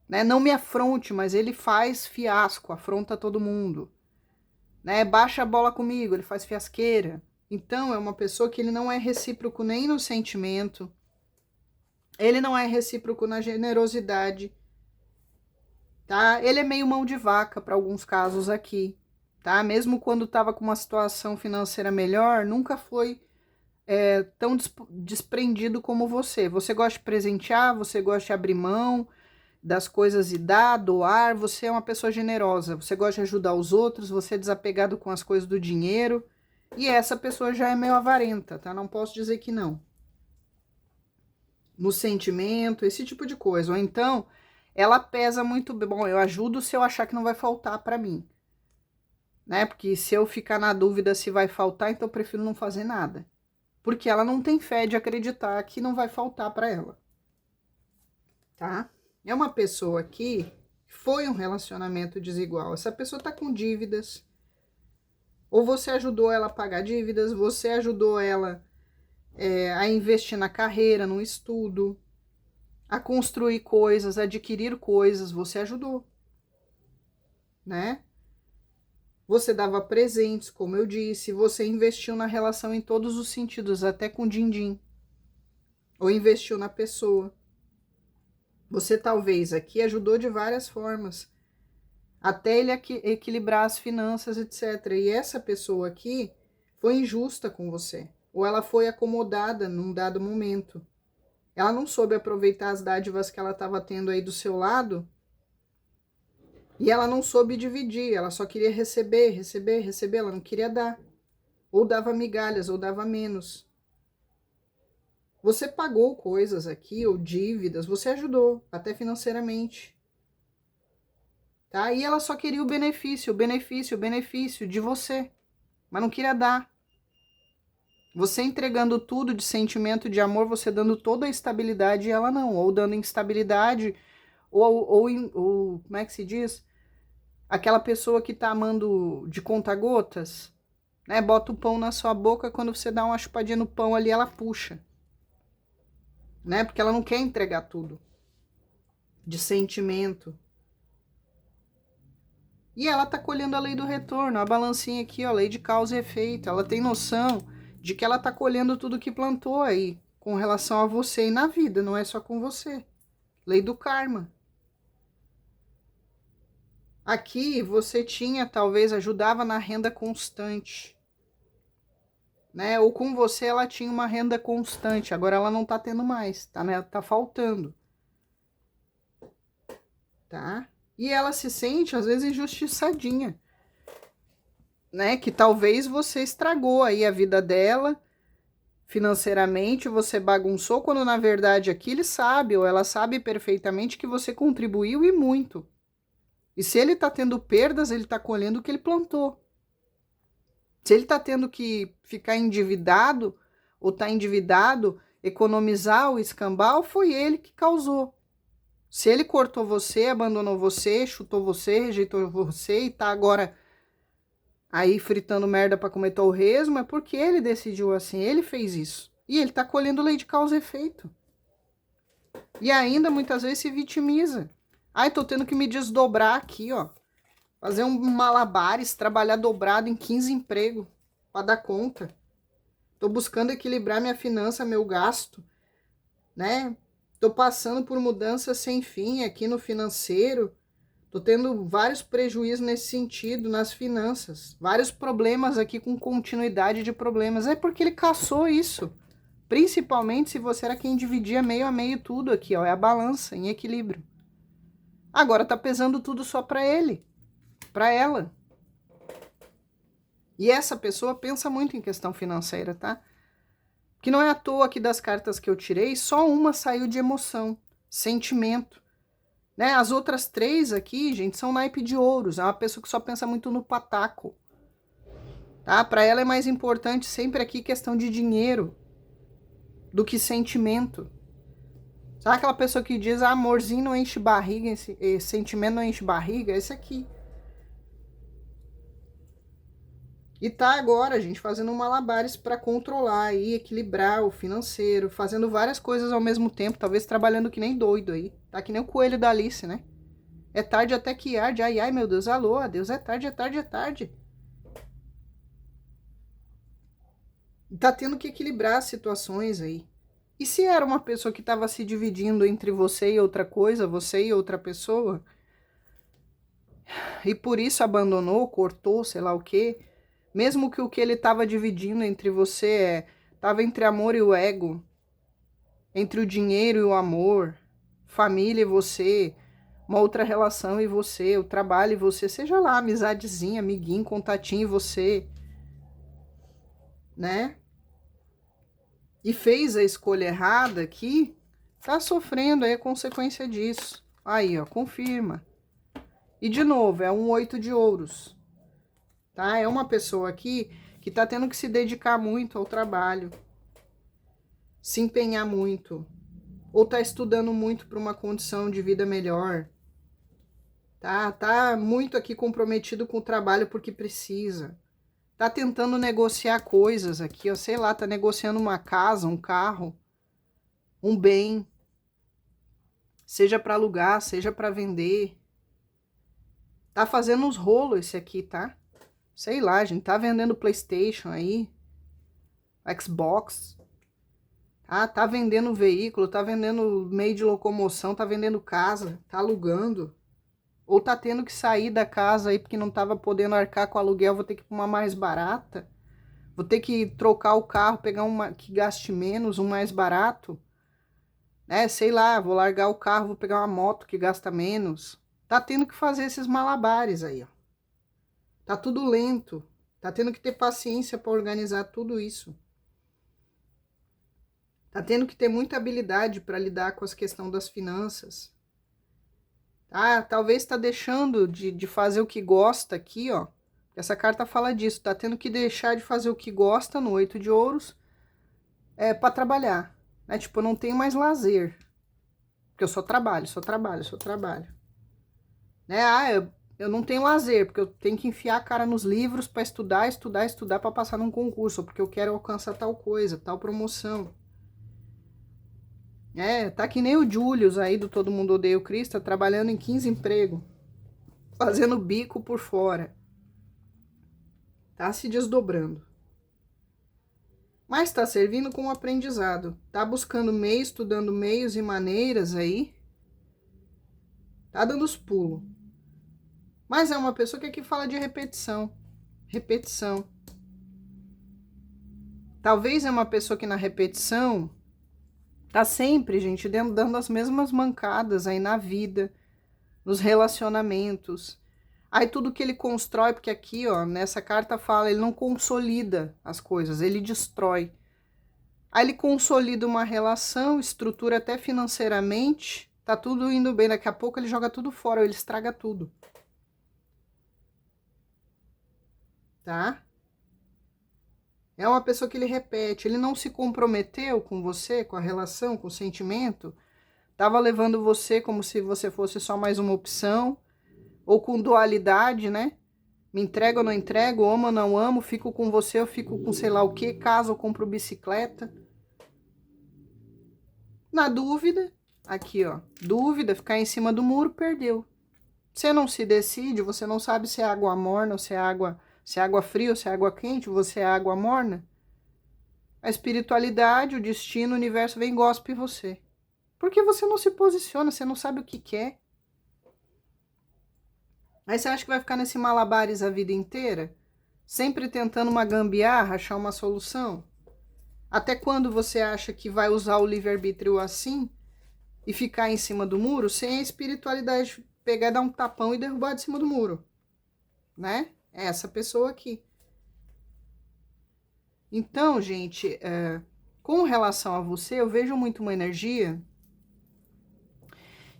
Né? Não me afronte, mas ele faz fiasco, afronta todo mundo. Né? Baixa a bola comigo, ele faz fiasqueira. Então, é uma pessoa que ele não é recíproco nem no sentimento, ele não é recíproco na generosidade, tá? Ele é meio mão de vaca para alguns casos aqui, tá? Mesmo quando estava com uma situação financeira melhor, nunca foi tão desprendido como você. Você gosta de presentear, você gosta de abrir mão das coisas e dar, doar, você é uma pessoa generosa, você gosta de ajudar os outros, você é desapegado com as coisas do dinheiro, e essa pessoa já é meio avarenta, tá? Não posso dizer que não. No sentimento, esse tipo de coisa. Ou então, ela pesa muito bem. Bom, eu ajudo se eu achar que não vai faltar para mim. Né? Porque se eu ficar na dúvida se vai faltar, então eu prefiro não fazer nada. Porque ela não tem fé de acreditar que não vai faltar para ela. Tá? É uma pessoa que foi um relacionamento desigual. Essa pessoa tá com dívidas. Ou você ajudou ela a pagar dívidas, você ajudou ela a investir na carreira, no estudo, a construir coisas, a adquirir coisas, você ajudou, né? Você dava presentes, como eu disse, você investiu na relação em todos os sentidos, até com din-din, ou investiu na pessoa. Você talvez aqui ajudou de várias formas, até ele equilibrar as finanças, etc. E essa pessoa aqui foi injusta com você, ou ela foi acomodada num dado momento. Ela não soube aproveitar as dádivas que ela estava tendo aí do seu lado. E ela não soube dividir, ela só queria receber, receber, receber, ela não queria dar. Ou dava migalhas, ou dava menos. Você pagou coisas aqui, ou dívidas, você ajudou, até financeiramente. Tá? E ela só queria o benefício, o benefício, o benefício de você, mas não queria dar. Você entregando tudo de sentimento de amor, você dando toda a estabilidade e ela não, ou dando instabilidade, ou como é que se diz? Aquela pessoa que tá amando de conta-gotas, né? Bota o pão na sua boca, quando você dá uma chupadinha no pão ali, ela puxa. Né? Porque ela não quer entregar tudo. De sentimento. E ela tá colhendo a lei do retorno, a balancinha aqui, ó, lei de causa e efeito. Ela tem noção de que ela tá colhendo tudo que plantou aí, com relação a você e na vida, não é só com você. Lei do karma. Aqui você tinha, talvez, ajudava na renda constante. Né? Ou com você ela tinha uma renda constante, agora ela não tá tendo mais, tá, né? Tá faltando. Tá? E ela se sente, às vezes, injustiçadinha. Né? Que talvez você estragou aí a vida dela, financeiramente, você bagunçou, quando na verdade aqui ele sabe, ou ela sabe perfeitamente que você contribuiu e muito. E se ele tá tendo perdas, ele tá colhendo o que ele plantou. Se ele tá tendo que ficar endividado, ou tá endividado, economizar o escambau, foi ele que causou. Se ele cortou você, abandonou você, chutou você, rejeitou você e tá agora aí fritando merda pra comer torresmo, é porque ele decidiu assim, ele fez isso. E ele tá colhendo lei de causa e efeito. E ainda muitas vezes se vitimiza. Ai, tô tendo que me desdobrar aqui, ó. Fazer um malabares, trabalhar dobrado em 15 empregos pra dar conta. Tô buscando equilibrar minha finança, meu gasto, né? Tô passando por mudanças sem fim aqui no financeiro. Tô tendo vários prejuízos nesse sentido, nas finanças. Vários problemas aqui com continuidade de problemas. É porque ele caçou isso. Principalmente se você era quem dividia meio a meio tudo aqui, ó. É a balança em equilíbrio. Agora tá pesando tudo só pra ele, pra ela. E essa pessoa pensa muito em questão financeira, tá? Que não é à toa que das cartas que eu tirei, só uma saiu de emoção, sentimento. Né? As outras 3 aqui, gente, são naipe de ouros. É uma pessoa que só pensa muito no pataco. Tá? Para ela é mais importante sempre aqui questão de dinheiro do que sentimento. Sabe aquela pessoa que diz, amorzinho não enche barriga, esse sentimento não enche barriga? Esse aqui. E tá agora, gente, fazendo malabares para controlar e equilibrar o financeiro, fazendo várias coisas ao mesmo tempo, talvez trabalhando que nem doido aí. Tá que nem o coelho da Alice, né? É tarde até que arde, ai, ai, meu Deus, alô, adeus, é tarde, é tarde, é tarde. Tá tendo que equilibrar as situações aí. E se era uma pessoa que estava se dividindo entre você e outra coisa, você e outra pessoa, e por isso abandonou, cortou, sei lá o quê, mesmo que o que ele estava dividindo entre você estava entre amor e o ego, entre o dinheiro e o amor, família e você, uma outra relação e você, o trabalho e você, seja lá, amizadezinha, amiguinho, contatinho e você, né? E fez a escolha errada aqui, tá sofrendo aí a consequência disso. Aí, ó, confirma. E de novo, é um 8 de ouros, tá? É uma pessoa aqui que tá tendo que se dedicar muito ao trabalho, se empenhar muito, ou tá estudando muito para uma condição de vida melhor, tá? Tá muito aqui comprometido com o trabalho porque precisa. Tá tentando negociar coisas aqui, ó, sei lá, tá negociando uma casa, um carro, um bem, seja para alugar, seja para vender. Tá fazendo uns rolos esse aqui, tá? Sei lá, gente, tá vendendo PlayStation aí, Xbox, tá vendendo veículo, tá vendendo meio de locomoção, tá vendendo casa, tá alugando. Ou tá tendo que sair da casa aí porque não tava podendo arcar com o aluguel, vou ter que ir pra uma mais barata. Vou ter que trocar o carro, pegar uma que gaste menos, um mais barato. né? Sei lá, vou largar o carro, vou pegar uma moto que gasta menos. Tá tendo que fazer esses malabares aí, ó. Tá tudo lento. Tá tendo que ter paciência para organizar tudo isso. Tá tendo que ter muita habilidade para lidar com as questões das finanças. Ah, talvez tá deixando de fazer o que gosta aqui, ó. Essa carta fala disso. Tá tendo que deixar de fazer o que gosta no 8 de ouros para trabalhar. Né? Tipo, eu não tenho mais lazer. Porque eu só trabalho, só trabalho, só trabalho. Né? Ah, eu não tenho lazer, porque eu tenho que enfiar a cara nos livros para estudar, estudar, estudar para passar num concurso, porque eu quero alcançar tal coisa, tal promoção. Tá que nem o Julius aí do Todo Mundo Odeia o Chris, tá trabalhando em 15 empregos, fazendo bico por fora. Tá se desdobrando. Mas tá servindo como aprendizado. Tá buscando meios, estudando meios e maneiras aí. Tá dando os pulos. Mas é uma pessoa que aqui fala de repetição. Repetição. Talvez é uma pessoa que na repetição tá sempre, gente, dando as mesmas mancadas aí na vida, nos relacionamentos. Aí tudo que ele constrói, porque aqui, ó, nessa carta fala, ele não consolida as coisas, ele destrói. Aí ele consolida uma relação, estrutura até financeiramente, tá tudo indo bem, daqui a pouco ele joga tudo fora, ou ele estraga tudo. Tá? É uma pessoa que ele repete, ele não se comprometeu com você, com a relação, com o sentimento, tava levando você como se você fosse só mais uma opção, ou com dualidade, né? Me entrego ou não entrego, amo ou não amo, fico com você, eu fico com sei lá o que, caso eu compro bicicleta. Na dúvida, aqui ó, dúvida, ficar em cima do muro, perdeu. Você não se decide, você não sabe se é água morna ou se é água fria ou se é água quente, você é água morna. A espiritualidade, o destino, o universo vem e gospe em você. Porque você não se posiciona, você não sabe o que quer. Aí você acha que vai ficar nesse malabares a vida inteira? Sempre tentando uma gambiarra, achar uma solução? Até quando você acha que vai usar o livre-arbítrio assim e ficar em cima do muro sem a espiritualidade pegar, dar um tapão e derrubar de cima do muro? Né? É essa pessoa aqui. Então, gente, com relação a você, eu vejo muito uma energia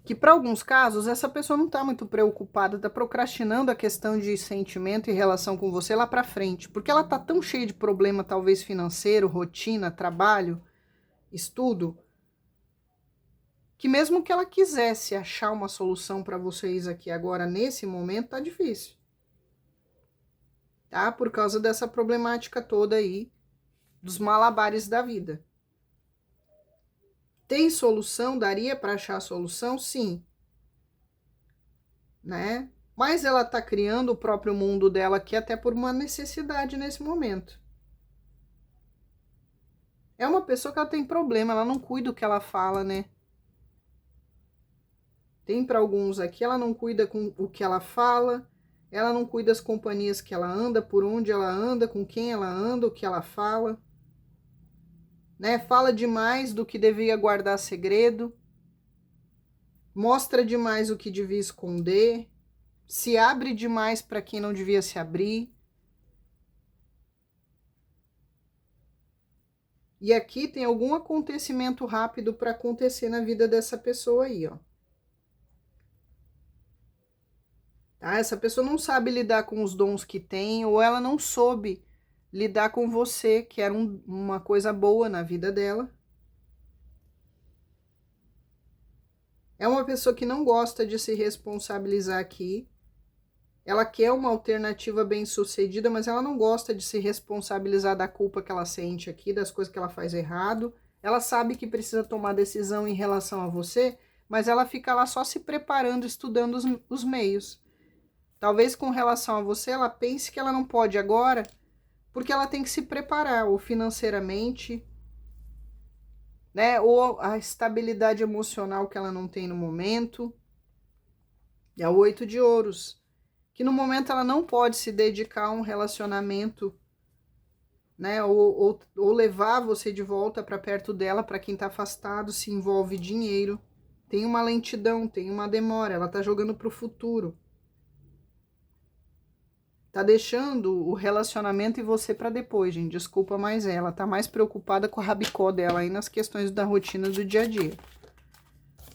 que para alguns casos essa pessoa não está muito preocupada, está procrastinando a questão de sentimento e relação com você lá para frente, porque ela tá tão cheia de problema, talvez financeiro, rotina, trabalho, estudo, que mesmo que ela quisesse achar uma solução para vocês aqui agora nesse momento, tá difícil. Tá? Por causa dessa problemática toda aí dos malabares da vida. Tem solução? Daria para achar a solução? Sim. Né? Mas ela tá criando o próprio mundo dela aqui até por uma necessidade nesse momento. É uma pessoa que ela tem problema, ela não cuida do que ela fala, né? Tem para alguns aqui, ela não cuida com o que ela fala, ela não cuida das companhias que ela anda, por onde ela anda, com quem ela anda, o que ela fala. Né? Fala demais do que devia guardar segredo. Mostra demais o que devia esconder, se abre demais para quem não devia se abrir. E aqui tem algum acontecimento rápido para acontecer na vida dessa pessoa aí, ó. Tá? Essa pessoa não sabe lidar com os dons que tem, ou ela não soube lidar com você, que era uma coisa boa na vida dela. É uma pessoa que não gosta de se responsabilizar aqui. Ela quer uma alternativa bem-sucedida, mas ela não gosta de se responsabilizar da culpa que ela sente aqui, das coisas que ela faz errado. Ela sabe que precisa tomar decisão em relação a você, mas ela fica lá só se preparando, estudando os meios. Talvez com relação a você, ela pense que ela não pode agora, porque ela tem que se preparar, ou financeiramente, né? Ou a estabilidade emocional que ela não tem no momento. É o 8 de ouros, que no momento ela não pode se dedicar a um relacionamento né? Ou levar você de volta para perto dela, para quem tá afastado, se envolve dinheiro. Tem uma lentidão, tem uma demora, ela tá jogando pro futuro. Tá deixando o relacionamento e você para depois, gente. Desculpa, mas ela tá mais preocupada com a rabicó dela aí nas questões da rotina do dia a dia.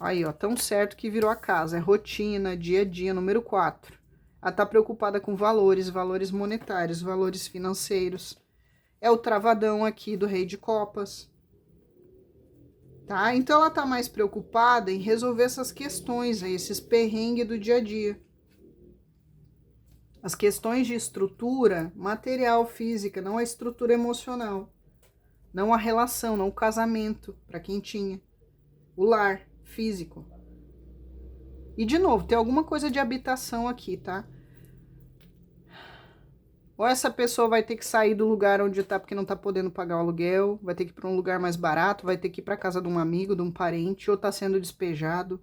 Aí, ó, tão certo que virou a casa. É rotina, dia a dia, número 4. Ela tá preocupada com valores, valores monetários, valores financeiros. É o travadão aqui do Rei de Copas. Tá? Então ela tá mais preocupada em resolver essas questões aí, esses perrengues do dia a dia. As questões de estrutura material, física, não a estrutura emocional. Não a relação, não o casamento, para quem tinha. O lar físico. E de novo, tem alguma coisa de habitação aqui, tá? Ou essa pessoa vai ter que sair do lugar onde tá porque não tá podendo pagar o aluguel, vai ter que ir para um lugar mais barato, vai ter que ir para casa de um amigo, de um parente, ou tá sendo despejado.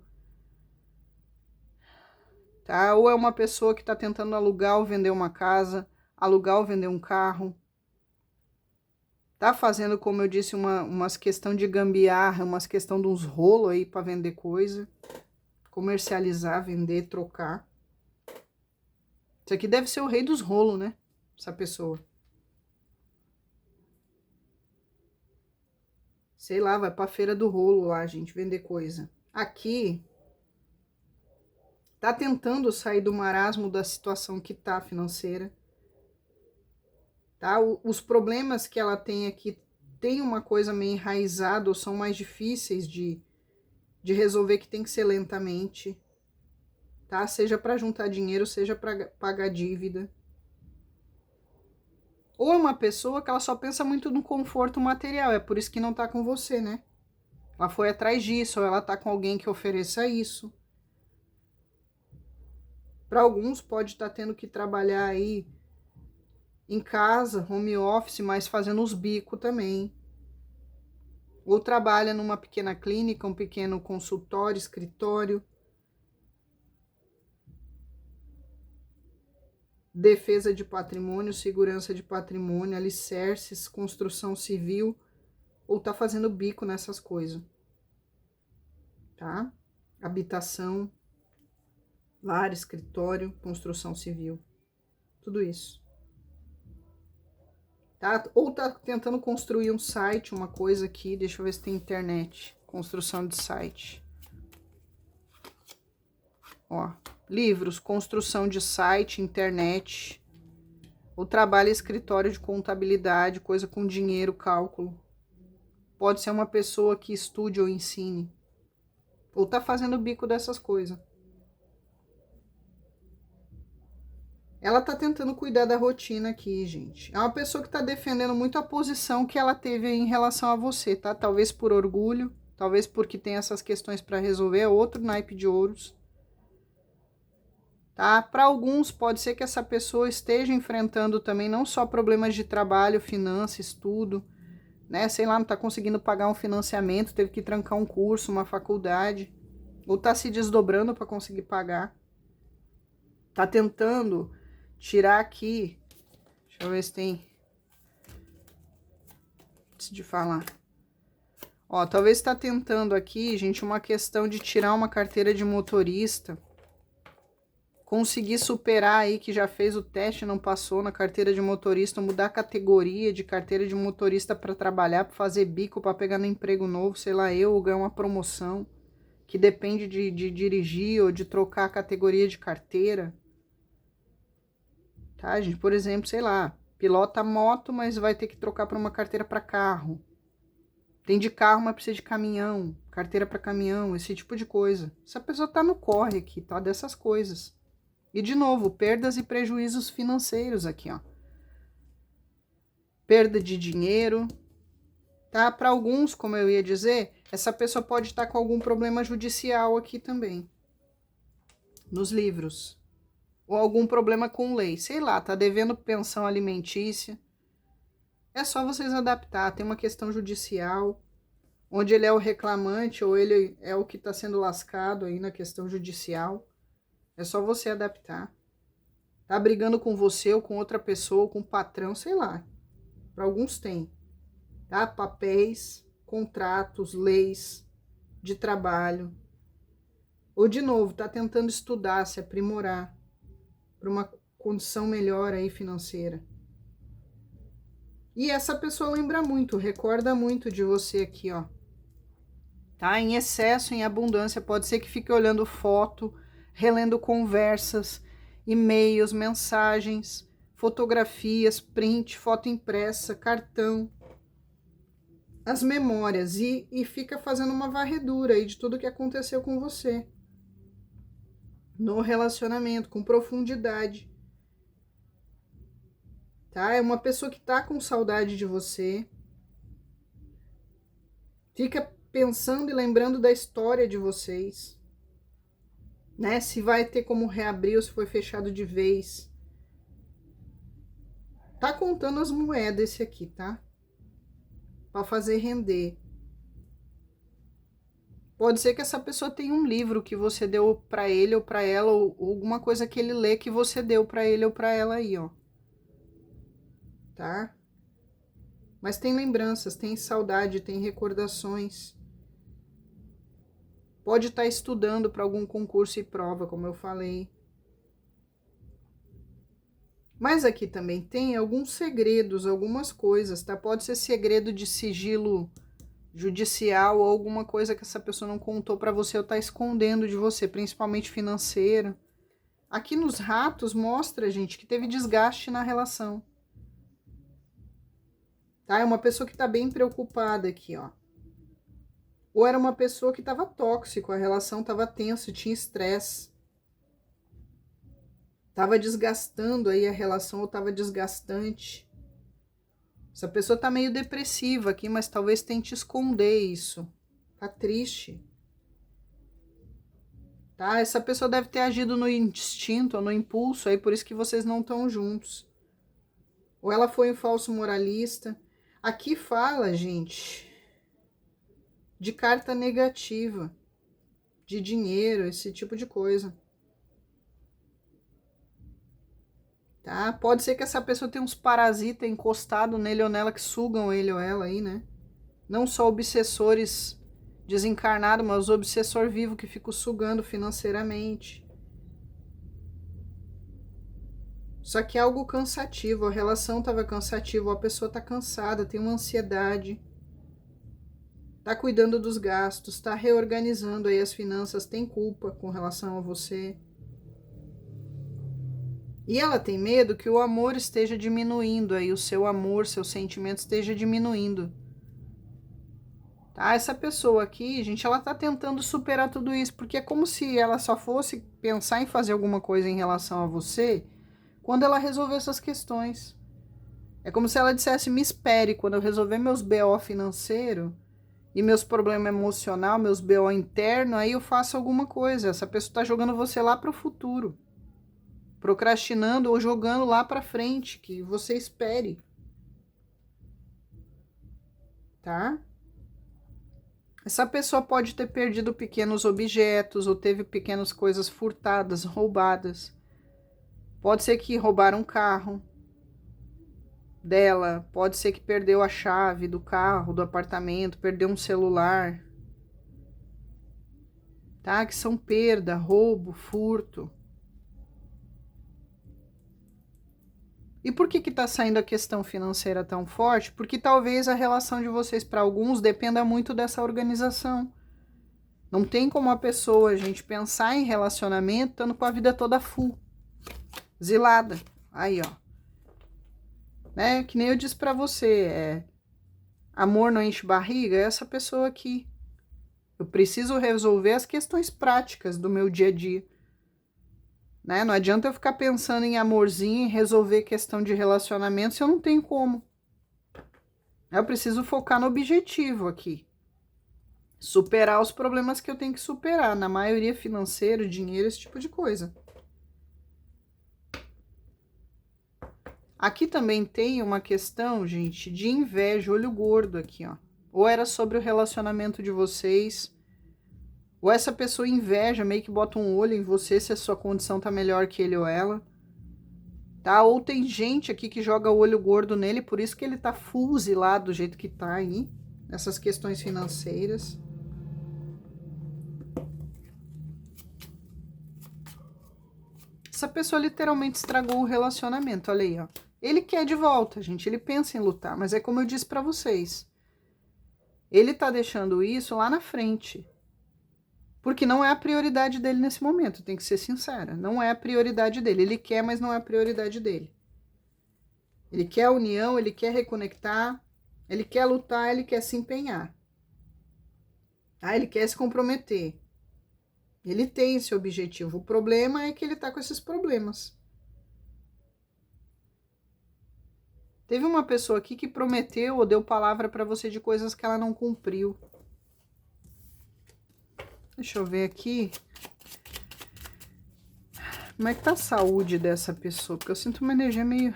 Tá? Ou é uma pessoa que tá tentando alugar ou vender uma casa, alugar ou vender um carro. Tá fazendo, como eu disse, umas questão de gambiarra, umas questão de uns rolos aí para vender coisa, comercializar, vender, trocar. Isso aqui deve ser o rei dos rolos, né? Essa pessoa. Sei lá, vai pra feira do rolo lá, gente, vender coisa. Aqui, tá tentando sair do marasmo da situação que tá financeira. Tá? Os problemas que ela tem aqui tem uma coisa meio enraizada ou são mais difíceis de resolver, que tem que ser lentamente. Tá? Seja para juntar dinheiro, seja para pagar dívida. Ou é uma pessoa que ela só pensa muito no conforto material, é por isso que não tá com você, né? Ela foi atrás disso, ou ela tá com alguém que ofereça isso. Para alguns pode estar tendo que trabalhar aí em casa, home office, mas fazendo os bicos também. Ou trabalha numa pequena clínica, um pequeno consultório, escritório. Defesa de patrimônio, segurança de patrimônio, alicerces, construção civil, ou tá fazendo bico nessas coisas, tá? Habitação, lar, escritório, construção civil, tudo isso. Tá? Ou tá tentando construir um site, uma coisa aqui, deixa eu ver se tem internet, construção de site. Ó, livros, construção de site, internet. Ou trabalha em escritório de contabilidade, coisa com dinheiro, cálculo. Pode ser uma pessoa que estude ou ensine. Ou tá fazendo bico dessas coisas. Ela tá tentando cuidar da rotina aqui, gente. É uma pessoa que tá defendendo muito a posição que ela teve em relação a você, tá? Talvez por orgulho, talvez porque tem essas questões para resolver, é outro naipe de ouros. Tá? Para alguns, pode ser que essa pessoa esteja enfrentando também não só problemas de trabalho, finanças, estudo, né? Sei lá, não tá conseguindo pagar um financiamento, teve que trancar um curso, uma faculdade, ou tá se desdobrando para conseguir pagar. Tá tentando tirar aqui, deixa eu ver se tem, antes de falar. Ó, talvez tá tentando aqui, gente, uma questão de tirar uma carteira de motorista, conseguir superar aí que já fez o teste e não passou na carteira de motorista, mudar a categoria de carteira de motorista para trabalhar, para fazer bico, para pegar no emprego novo, sei lá, ou ganhar uma promoção, que depende de dirigir ou de trocar a categoria de carteira. Tá, gente? Por exemplo, sei lá, pilota moto, mas vai ter que trocar para uma carteira para carro. Tem de carro, mas precisa de caminhão, carteira para caminhão, esse tipo de coisa. Essa pessoa tá no corre aqui, tá? Dessas coisas. E, de novo, perdas e prejuízos financeiros aqui, ó. Perda de dinheiro, tá? Para alguns, como eu ia dizer, essa pessoa pode estar com algum problema judicial aqui também. Nos livros. Ou algum problema com lei. Sei lá, tá devendo pensão alimentícia. É só vocês adaptar. Tem uma questão judicial, onde ele é o reclamante ou ele é o que está sendo lascado aí na questão judicial. É só você adaptar. Tá brigando com você ou com outra pessoa, ou com o patrão, sei lá. Para alguns tem, tá? Papéis, contratos, leis de trabalho. Ou, de novo, tá tentando estudar, se aprimorar para uma condição melhor aí financeira. E essa pessoa lembra muito, recorda muito de você aqui, ó. Tá? Em excesso, em abundância, pode ser que fique olhando foto, relendo conversas, e-mails, mensagens, fotografias, print, foto impressa, cartão, as memórias e fica fazendo uma varredura aí de tudo que aconteceu com você no relacionamento, com profundidade. Tá? É uma pessoa que tá com saudade de você. Fica pensando e lembrando da história de vocês, né? Se vai ter como reabrir ou se foi fechado de vez. Tá contando as moedas esse aqui, tá? Para fazer render. Pode ser que essa pessoa tenha um livro que você deu para ele ou para ela, ou alguma coisa que ele lê que você deu para ele ou para ela aí, ó. Tá? Mas tem lembranças, tem saudade, tem recordações. Pode estar estudando para algum concurso e prova, como eu falei. Mas aqui também tem alguns segredos, algumas coisas, tá? Pode ser segredo de sigilo judicial ou alguma coisa que essa pessoa não contou para você ou tá escondendo de você, principalmente financeiro. Aqui nos ratos mostra, gente, que teve desgaste na relação. Tá? É uma pessoa que tá bem preocupada aqui, ó. Ou era uma pessoa que tava tóxico, a relação tava tensa, tinha estresse. Tava desgastando aí a relação ou tava desgastante. Essa pessoa tá meio depressiva aqui, mas talvez tente esconder isso. Tá triste. Tá? Essa pessoa deve ter agido no instinto ou no impulso, aí por isso que vocês não estão juntos. Ou ela foi um falso moralista. Aqui fala, gente, de carta negativa, de dinheiro, esse tipo de coisa. Tá? Pode ser que essa pessoa tenha uns parasitas encostados nele ou nela que sugam ele ou ela aí, né? Não só obsessores desencarnados, mas os obsessor vivo que ficam sugando financeiramente. Só que é algo cansativo, a relação estava cansativa, a pessoa está cansada, tem uma ansiedade, está cuidando dos gastos, está reorganizando aí as finanças, tem culpa com relação a você. E ela tem medo que o amor esteja diminuindo aí, o seu amor, seu sentimento esteja diminuindo. Tá? Essa pessoa aqui, gente, ela tá tentando superar tudo isso, porque é como se ela só fosse pensar em fazer alguma coisa em relação a você quando ela resolver essas questões. É como se ela dissesse, me espere, quando eu resolver meus BO financeiro e meus problemas emocional, meus BO interno, aí eu faço alguma coisa. Essa pessoa tá jogando você lá pro futuro. Procrastinando ou jogando lá pra frente, que você espere. Tá? Essa pessoa pode ter perdido pequenos objetos ou teve pequenas coisas furtadas, roubadas. Pode ser que roubaram um carro dela, pode ser que perdeu a chave do carro, do apartamento, perdeu um celular. Tá? Que são perda, roubo, furto. E por que tá saindo a questão financeira tão forte? Porque talvez a relação de vocês, para alguns, dependa muito dessa organização. Não tem como a pessoa, gente, pensar em relacionamento estando com a vida toda full, zilada. Aí, ó. Né? Que nem eu disse pra você, amor não enche barriga, é essa pessoa aqui. Eu preciso resolver as questões práticas do meu dia a dia. Né? Não adianta eu ficar pensando em amorzinho, em resolver questão de relacionamento se eu não tenho como. Eu preciso focar no objetivo aqui. Superar os problemas que eu tenho que superar. Na maioria financeiro, dinheiro, esse tipo de coisa. Aqui também tem uma questão, gente, de inveja, olho gordo aqui, ó. Ou era sobre o relacionamento de vocês, ou essa pessoa inveja, meio que bota um olho em você se a sua condição tá melhor que ele ou ela. tá? Ou tem gente aqui que joga o olho gordo nele, por isso que ele tá fuzilado do jeito que tá aí, nessas questões financeiras. Essa pessoa literalmente estragou o relacionamento, olha aí, ó. Ele quer de volta, gente, ele pensa em lutar, mas é como eu disse pra vocês. Ele tá deixando isso lá na frente. Porque não é a prioridade dele nesse momento, tem que ser sincera. Não é a prioridade dele. Ele quer, mas não é a prioridade dele. Ele quer a união, ele quer reconectar, ele quer lutar, ele quer se empenhar. Ah, ele quer se comprometer. Ele tem esse objetivo. O problema é que ele tá com esses problemas. Teve uma pessoa aqui que prometeu ou deu palavra pra você de coisas que ela não cumpriu. Deixa eu ver aqui. Como é que tá a saúde dessa pessoa? Porque eu sinto uma energia meio...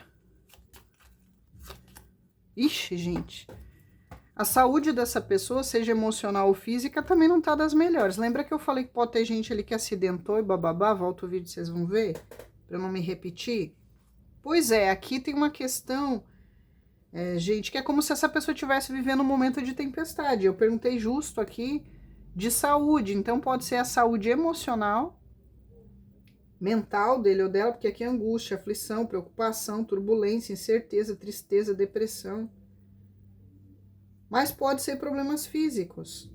Ixi, gente. A saúde dessa pessoa, seja emocional ou física, também não tá das melhores. Lembra que eu falei que pode ter gente ali que acidentou e bababá? Volta o vídeo, vocês vão ver. Pra eu não me repetir. Pois é, aqui tem uma questão, gente, que é como se essa pessoa estivesse vivendo um momento de tempestade. Eu perguntei justo aqui de saúde. Então pode ser a saúde emocional, mental dele ou dela, porque aqui é angústia, aflição, preocupação, turbulência, incerteza, tristeza, depressão. Mas pode ser problemas físicos,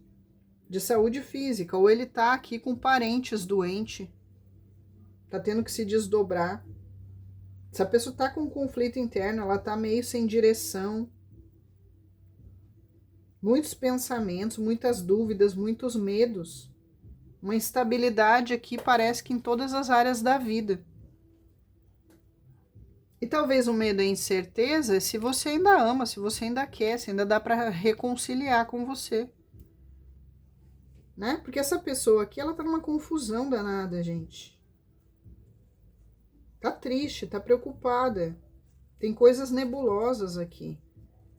de saúde física, ou ele tá aqui com parentes doentes, tá tendo que se desdobrar. Essa pessoa tá com um conflito interno, ela tá meio sem direção, muitos pensamentos, muitas dúvidas, muitos medos, uma instabilidade aqui parece que em todas as áreas da vida. E talvez o medo e a incerteza, se você ainda ama, se você ainda quer, se ainda dá para reconciliar com você. Né? Porque essa pessoa aqui, ela tá numa confusão danada, gente. Tá triste, tá preocupada. Tem coisas nebulosas aqui.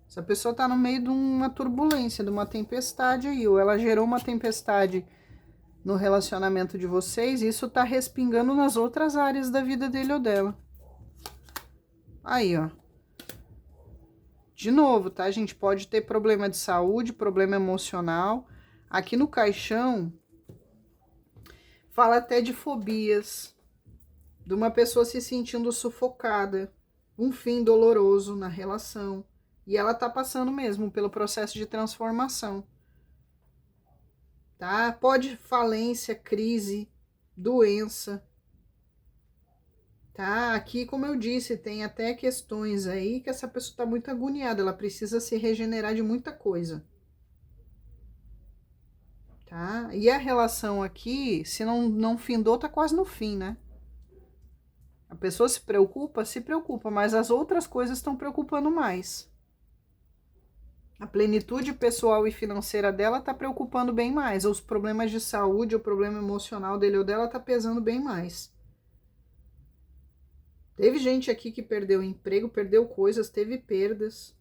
Essa pessoa tá no meio de uma turbulência, de uma tempestade aí. Ou ela gerou uma tempestade no relacionamento de vocês, e isso tá respingando nas outras áreas da vida dele ou dela. Aí, ó. De novo, tá, gente? Pode ter problema de saúde, problema emocional. Aqui no caixão, fala até de fobias. De uma pessoa se sentindo sufocada. Um fim doloroso na relação. E ela tá passando mesmo pelo processo de transformação. Tá? Pode falência, crise, doença. Tá, aqui, como eu disse, tem até questões aí que essa pessoa tá muito agoniada, ela precisa se regenerar de muita coisa. Tá? E a relação aqui, se não findou, tá quase no fim, né? A pessoa se preocupa, mas as outras coisas estão preocupando mais. A plenitude pessoal e financeira dela tá preocupando bem mais, os problemas de saúde, o problema emocional dele ou dela tá pesando bem mais. Teve gente aqui que perdeu emprego, perdeu coisas, teve perdas,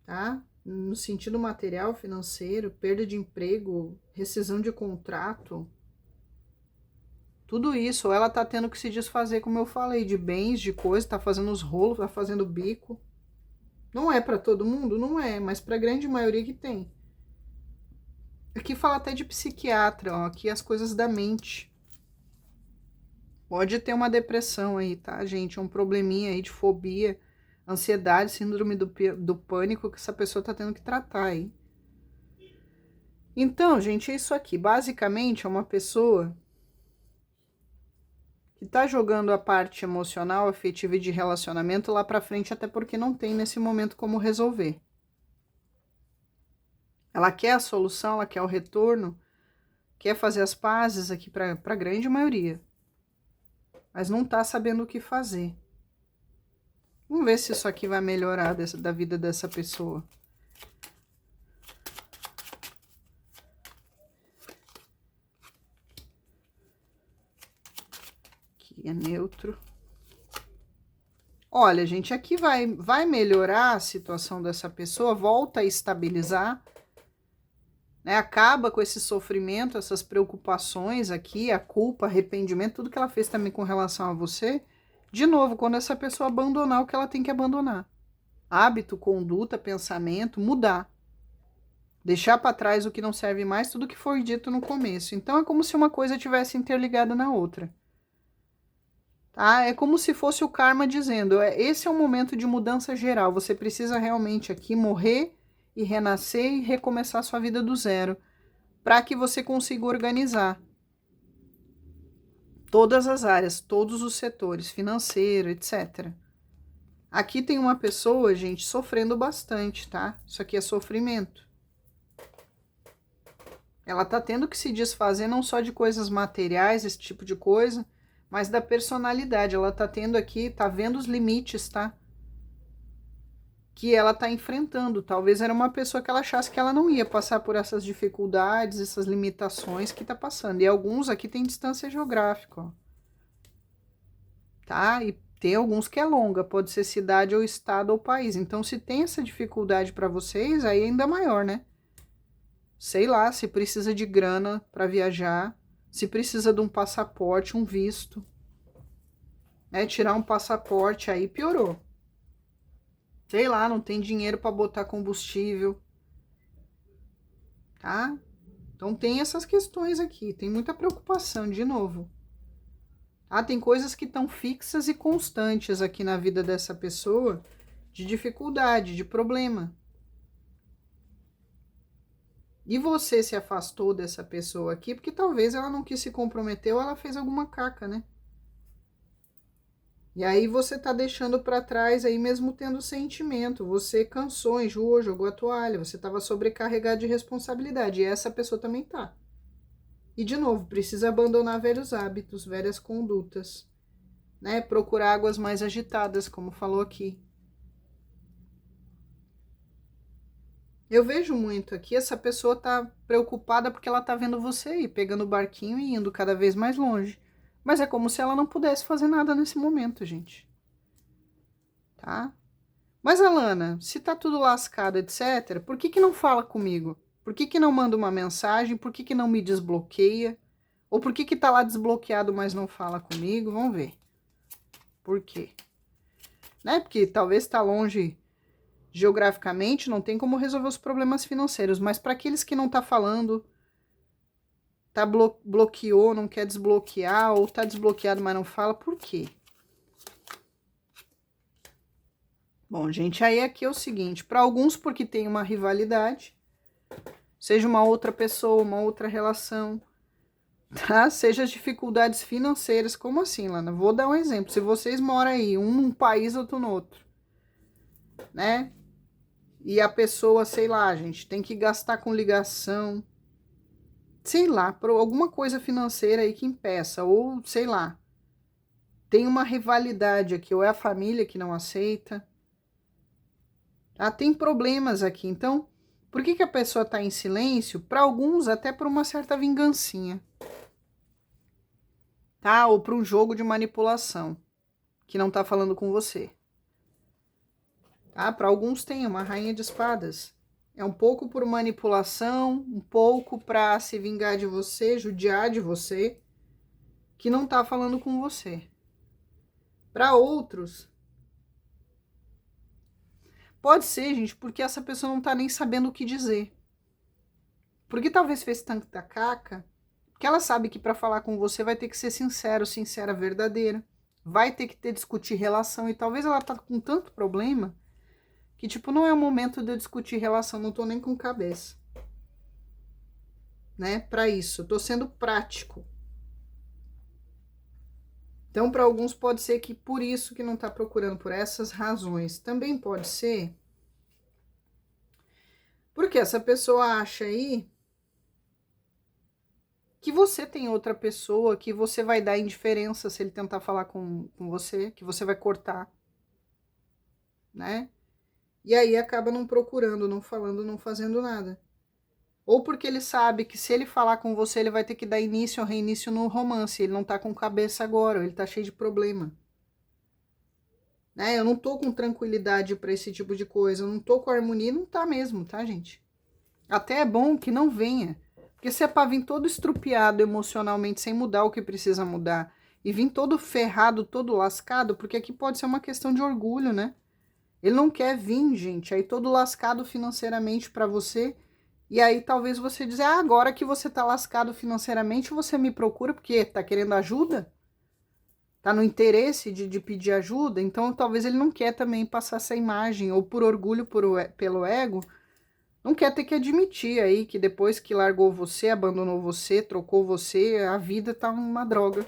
tá? No sentido material, financeiro, perda de emprego, rescisão de contrato. Tudo isso, ou ela tá tendo que se desfazer, como eu falei, de bens, de coisas, tá fazendo os rolos, tá fazendo bico. Não é pra todo mundo? Não é, mas pra grande maioria que tem. Aqui fala até de psiquiatra, ó, aqui as coisas da mente. Pode ter uma depressão aí, tá, gente? Um probleminha aí de fobia, ansiedade, síndrome do pânico que essa pessoa tá tendo que tratar aí. Então, gente, é isso aqui. Basicamente, é uma pessoa que tá jogando a parte emocional, afetiva e de relacionamento lá pra frente, até porque não tem nesse momento como resolver. Ela quer a solução, ela quer o retorno, quer fazer as pazes aqui pra grande maioria. Mas não tá sabendo o que fazer. Vamos ver se isso aqui vai melhorar da vida dessa pessoa. Aqui é neutro. Olha, gente, aqui vai melhorar a situação dessa pessoa, volta a estabilizar, né? Acaba com esse sofrimento, essas preocupações aqui, a culpa, arrependimento, tudo que ela fez também com relação a você. De novo, quando essa pessoa abandonar o que ela tem que abandonar. Hábito, conduta, pensamento, mudar. Deixar para trás o que não serve mais, tudo que foi dito no começo. Então é como se uma coisa tivesse interligada na outra. Tá? É como se fosse o karma dizendo, esse é um momento de mudança geral. Você precisa realmente aqui morrer e renascer e recomeçar sua vida do zero, para que você consiga organizar todas as áreas, todos os setores, financeiro, etc. Aqui tem uma pessoa, gente, sofrendo bastante, tá? Isso aqui é sofrimento. Ela tá tendo que se desfazer não só de coisas materiais, esse tipo de coisa, mas da personalidade. Ela tá tendo aqui, tá vendo os limites, tá? Que ela tá enfrentando. Talvez era uma pessoa que ela achasse que ela não ia passar por essas dificuldades, essas limitações que tá passando. E alguns aqui tem distância geográfica, ó. Tá? E tem alguns que é longa, pode ser cidade ou estado ou país. Então, se tem essa dificuldade para vocês, aí é ainda maior, né? Sei lá, se precisa de grana para viajar, se precisa de um passaporte, um visto, né? Tirar um passaporte aí piorou. Sei lá, não tem dinheiro para botar combustível, tá? Então tem essas questões aqui, tem muita preocupação, de novo. Ah, tem coisas que estão fixas e constantes aqui na vida dessa pessoa, de dificuldade, de problema. E você se afastou dessa pessoa aqui porque talvez ela não quis se comprometer ou ela fez alguma caca, né? E aí você tá deixando para trás aí mesmo tendo sentimento. Você cansou, enjoou, jogou a toalha, você tava sobrecarregado de responsabilidade e essa pessoa também tá. E de novo, precisa abandonar velhos hábitos, velhas condutas, né? Procurar águas mais agitadas, como falou aqui. Eu vejo muito aqui, essa pessoa tá preocupada porque ela tá vendo você aí, pegando o barquinho e indo cada vez mais longe. Mas é como se ela não pudesse fazer nada nesse momento, gente. Tá? Mas, Alana, se tá tudo lascado, etc., por que que não fala comigo? Por que que não manda uma mensagem? Por que que não me desbloqueia? Ou por que que tá lá desbloqueado, mas não fala comigo? Vamos ver. Por quê? Né? Porque talvez tá longe geograficamente, não tem como resolver os problemas financeiros, mas para aqueles que não tá falando, tá bloqueou, não quer desbloquear, ou tá desbloqueado, mas não fala, por quê? Bom, gente, aí aqui é o seguinte, para alguns porque tem uma rivalidade, seja uma outra pessoa, uma outra relação, tá? Seja as dificuldades financeiras, como assim, Lana? Vou dar um exemplo, se vocês moram aí, um num país, outro no outro, né? E a pessoa, sei lá, gente, tem que gastar com ligação, sei lá, por alguma coisa financeira aí que impeça, ou sei lá, tem uma rivalidade aqui, ou é a família que não aceita, tá? Tem problemas aqui, então, por que que a pessoa tá em silêncio? Para alguns, até por uma certa vingancinha, tá? Ou para um jogo de manipulação, que não tá falando com você. Tá? Para alguns tem uma rainha de espadas. É um pouco por manipulação, um pouco para se vingar de você, judiar de você, que não tá falando com você. Para outros, pode ser, gente, porque essa pessoa não tá nem sabendo o que dizer. Porque talvez fez tanta caca, que ela sabe que para falar com você vai ter que ser sincero, sincera, verdadeira. Vai ter que ter discutir relação e talvez ela tá com tanto problema que, tipo, não é o momento de eu discutir relação, não tô nem com cabeça. Né? Para isso, eu tô sendo prático. Então, para alguns pode ser que por isso que não tá procurando, por essas razões. Também pode ser porque essa pessoa acha aí que você tem outra pessoa, que você vai dar indiferença se ele tentar falar com você, que você vai cortar, né? E aí acaba não procurando, não falando, não fazendo nada. Ou porque ele sabe que se ele falar com você, ele vai ter que dar início ou reinício no romance. Ele não tá com cabeça agora, ele tá cheio de problema. Né? Eu não tô com tranquilidade pra esse tipo de coisa, eu não tô com harmonia, não tá mesmo, tá, gente? Até é bom que não venha. Porque se é pra vir todo estrupiado emocionalmente, sem mudar o que precisa mudar, e vir todo ferrado, todo lascado, porque aqui pode ser uma questão de orgulho, né? Ele não quer vir, gente, aí todo lascado financeiramente para você, e aí talvez você dizer, agora que você tá lascado financeiramente, você me procura porque tá querendo ajuda? Tá no interesse de pedir ajuda? Então talvez ele não quer também passar essa imagem, ou por orgulho pelo ego, não quer ter que admitir aí que depois que largou você, abandonou você, trocou você, a vida tá uma droga.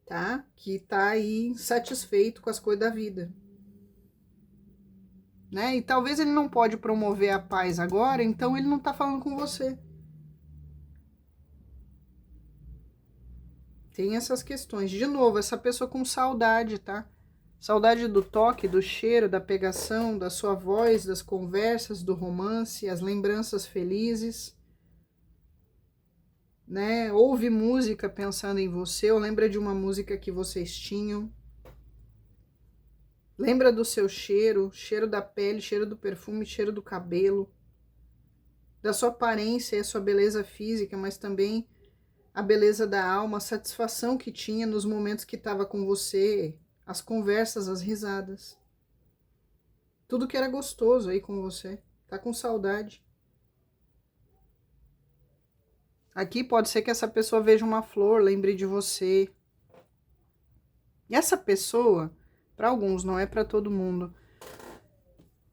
Tá? Que tá aí insatisfeito com as coisas da vida. Né? E talvez ele não pode promover a paz agora, então ele não tá falando com você. Tem essas questões. De novo, essa pessoa com saudade, tá? Saudade do toque, do cheiro, da pegação, da sua voz, das conversas, do romance, as lembranças felizes, né? Ouve música pensando em você, ou lembra de uma música que vocês tinham. Lembra do seu cheiro, cheiro da pele, cheiro do perfume, cheiro do cabelo, da sua aparência e a sua beleza física, mas também a beleza da alma, a satisfação que tinha nos momentos que estava com você, as conversas, as risadas. Tudo que era gostoso aí com você. Tá com saudade. Aqui pode ser que essa pessoa veja uma flor, lembre de você. E essa pessoa, para alguns, não é para todo mundo,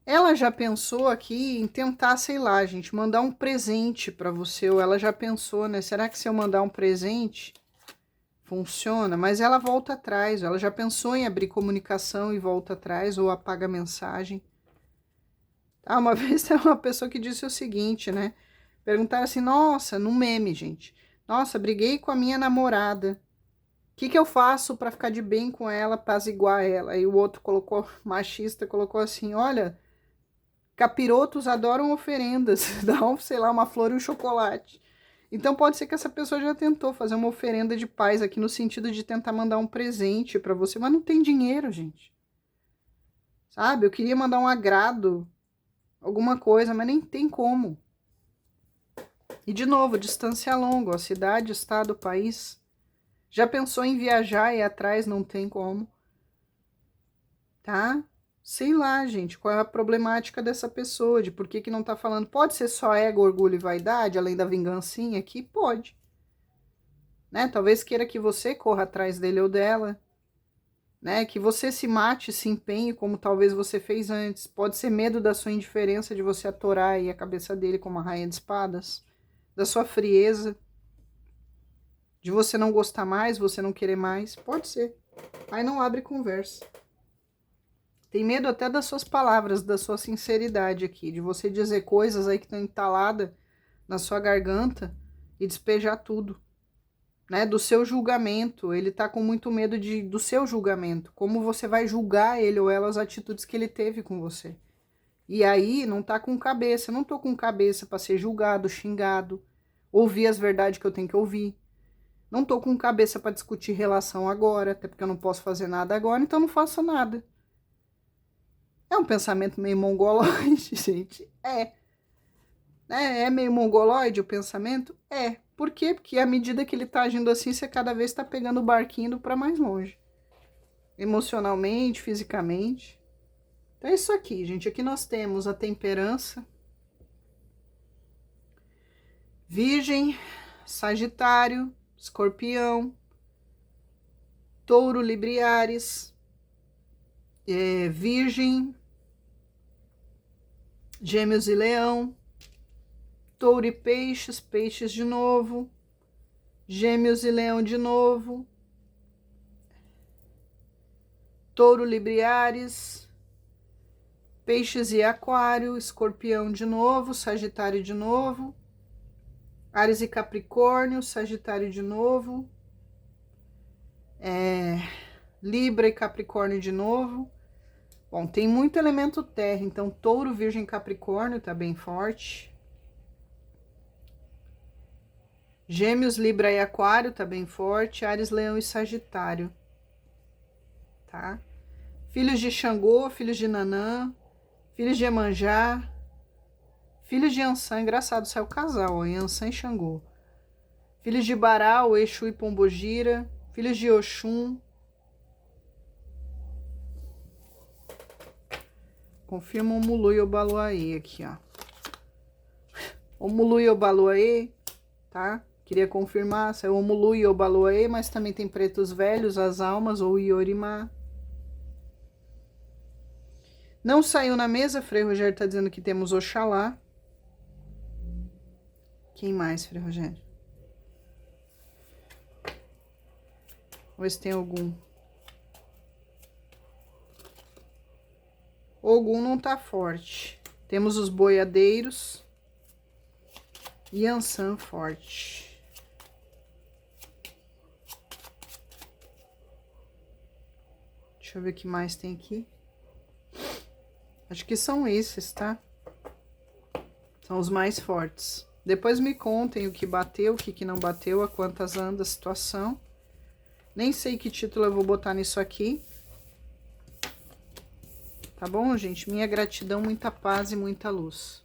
ela já pensou aqui em tentar, sei lá, gente, mandar um presente para você, ou ela já pensou, né? Será que se eu mandar um presente funciona? Mas ela volta atrás, ela já pensou em abrir comunicação e volta atrás, ou apaga a mensagem. Ah, uma vez tem uma pessoa que disse o seguinte, né? Perguntaram assim, nossa, num meme, gente. Nossa, briguei com a minha namorada. O que eu faço para ficar de bem com ela, apaziguar ela? Aí o outro colocou, machista, colocou assim, olha, capirotos adoram oferendas, dá, sei lá, uma flor e um chocolate. Então pode ser que essa pessoa já tentou fazer uma oferenda de paz aqui no sentido de tentar mandar um presente para você, mas não tem dinheiro, gente. Sabe? Eu queria mandar um agrado, alguma coisa, mas nem tem como. E de novo, distância longa, a cidade, estado, país. Já pensou em viajar e ir atrás, não tem como. Tá? Sei lá, gente, qual é a problemática dessa pessoa, de por que não tá falando. Pode ser só ego, orgulho e vaidade, além da vingancinha aqui? Pode. Né? Talvez queira que você corra atrás dele ou dela. Né? Que você se mate, se empenhe, como talvez você fez antes. Pode ser medo da sua indiferença, de você atorar aí a cabeça dele como a rainha de espadas. Da sua frieza. De você não gostar mais, você não querer mais. Pode ser. Aí não abre conversa. Tem medo até das suas palavras, da sua sinceridade aqui, de você dizer coisas aí que estão entaladas na sua garganta e despejar tudo, né? Do seu julgamento, ele tá com muito medo do seu julgamento, como você vai julgar ele ou ela, as atitudes que ele teve com você. E aí não tá com cabeça, eu não tô com cabeça para ser julgado, xingado, ouvir as verdades que eu tenho que ouvir. Não tô com cabeça para discutir relação agora, até porque eu não posso fazer nada agora, então não faço nada. É um pensamento meio mongoloide, gente? É. É meio mongoloide o pensamento? É. Por quê? Porque à medida que ele tá agindo assim, você cada vez está pegando o barquinho para mais longe. Emocionalmente, fisicamente. Então é isso aqui, gente. Aqui nós temos a temperança, Virgem, Sagitário, Escorpião, Touro, Libra e Áries, Virgem, Gêmeos e Leão, Touro e Peixes, Peixes de novo, Gêmeos e Leão de novo, Touro, Libra e Áries, Peixes e Aquário, Escorpião de novo, Sagitário de novo, Áries e Capricórnio, Sagitário de novo, Libra e Capricórnio de novo. Bom, tem muito elemento terra, então Touro, Virgem, Capricórnio tá bem forte. Gêmeos, Libra e Aquário tá bem forte. Áries, Leão e Sagitário. Tá? Filhos de Xangô, filhos de Nanã, filhos de Iemanjá, filhos de Ansan. Engraçado, saiu casal, ó, Ansan e Xangô. Filhos de Bará, Exu e Pombogira. Filhos de Oxum. Confirma o Mulu e o Baluaê aqui, ó. O Mulu e o Baluaê, tá? Queria confirmar, saiu o Mulu e o Baluaê, mas também tem Pretos Velhos, as Almas ou Iorimá. Não saiu na mesa, Frei Rogério tá dizendo que temos Oxalá. Quem mais, Frei Rogério? Vamos ver se tem algum. Ogum não tá forte. Temos os boiadeiros. Yansan forte. Deixa eu ver o que mais tem aqui. Acho que são esses, tá? São os mais fortes. Depois me contem o que bateu, o que não bateu, a quantas anda a situação. Nem sei que título eu vou botar nisso aqui. Tá bom, gente? Minha gratidão, muita paz e muita luz.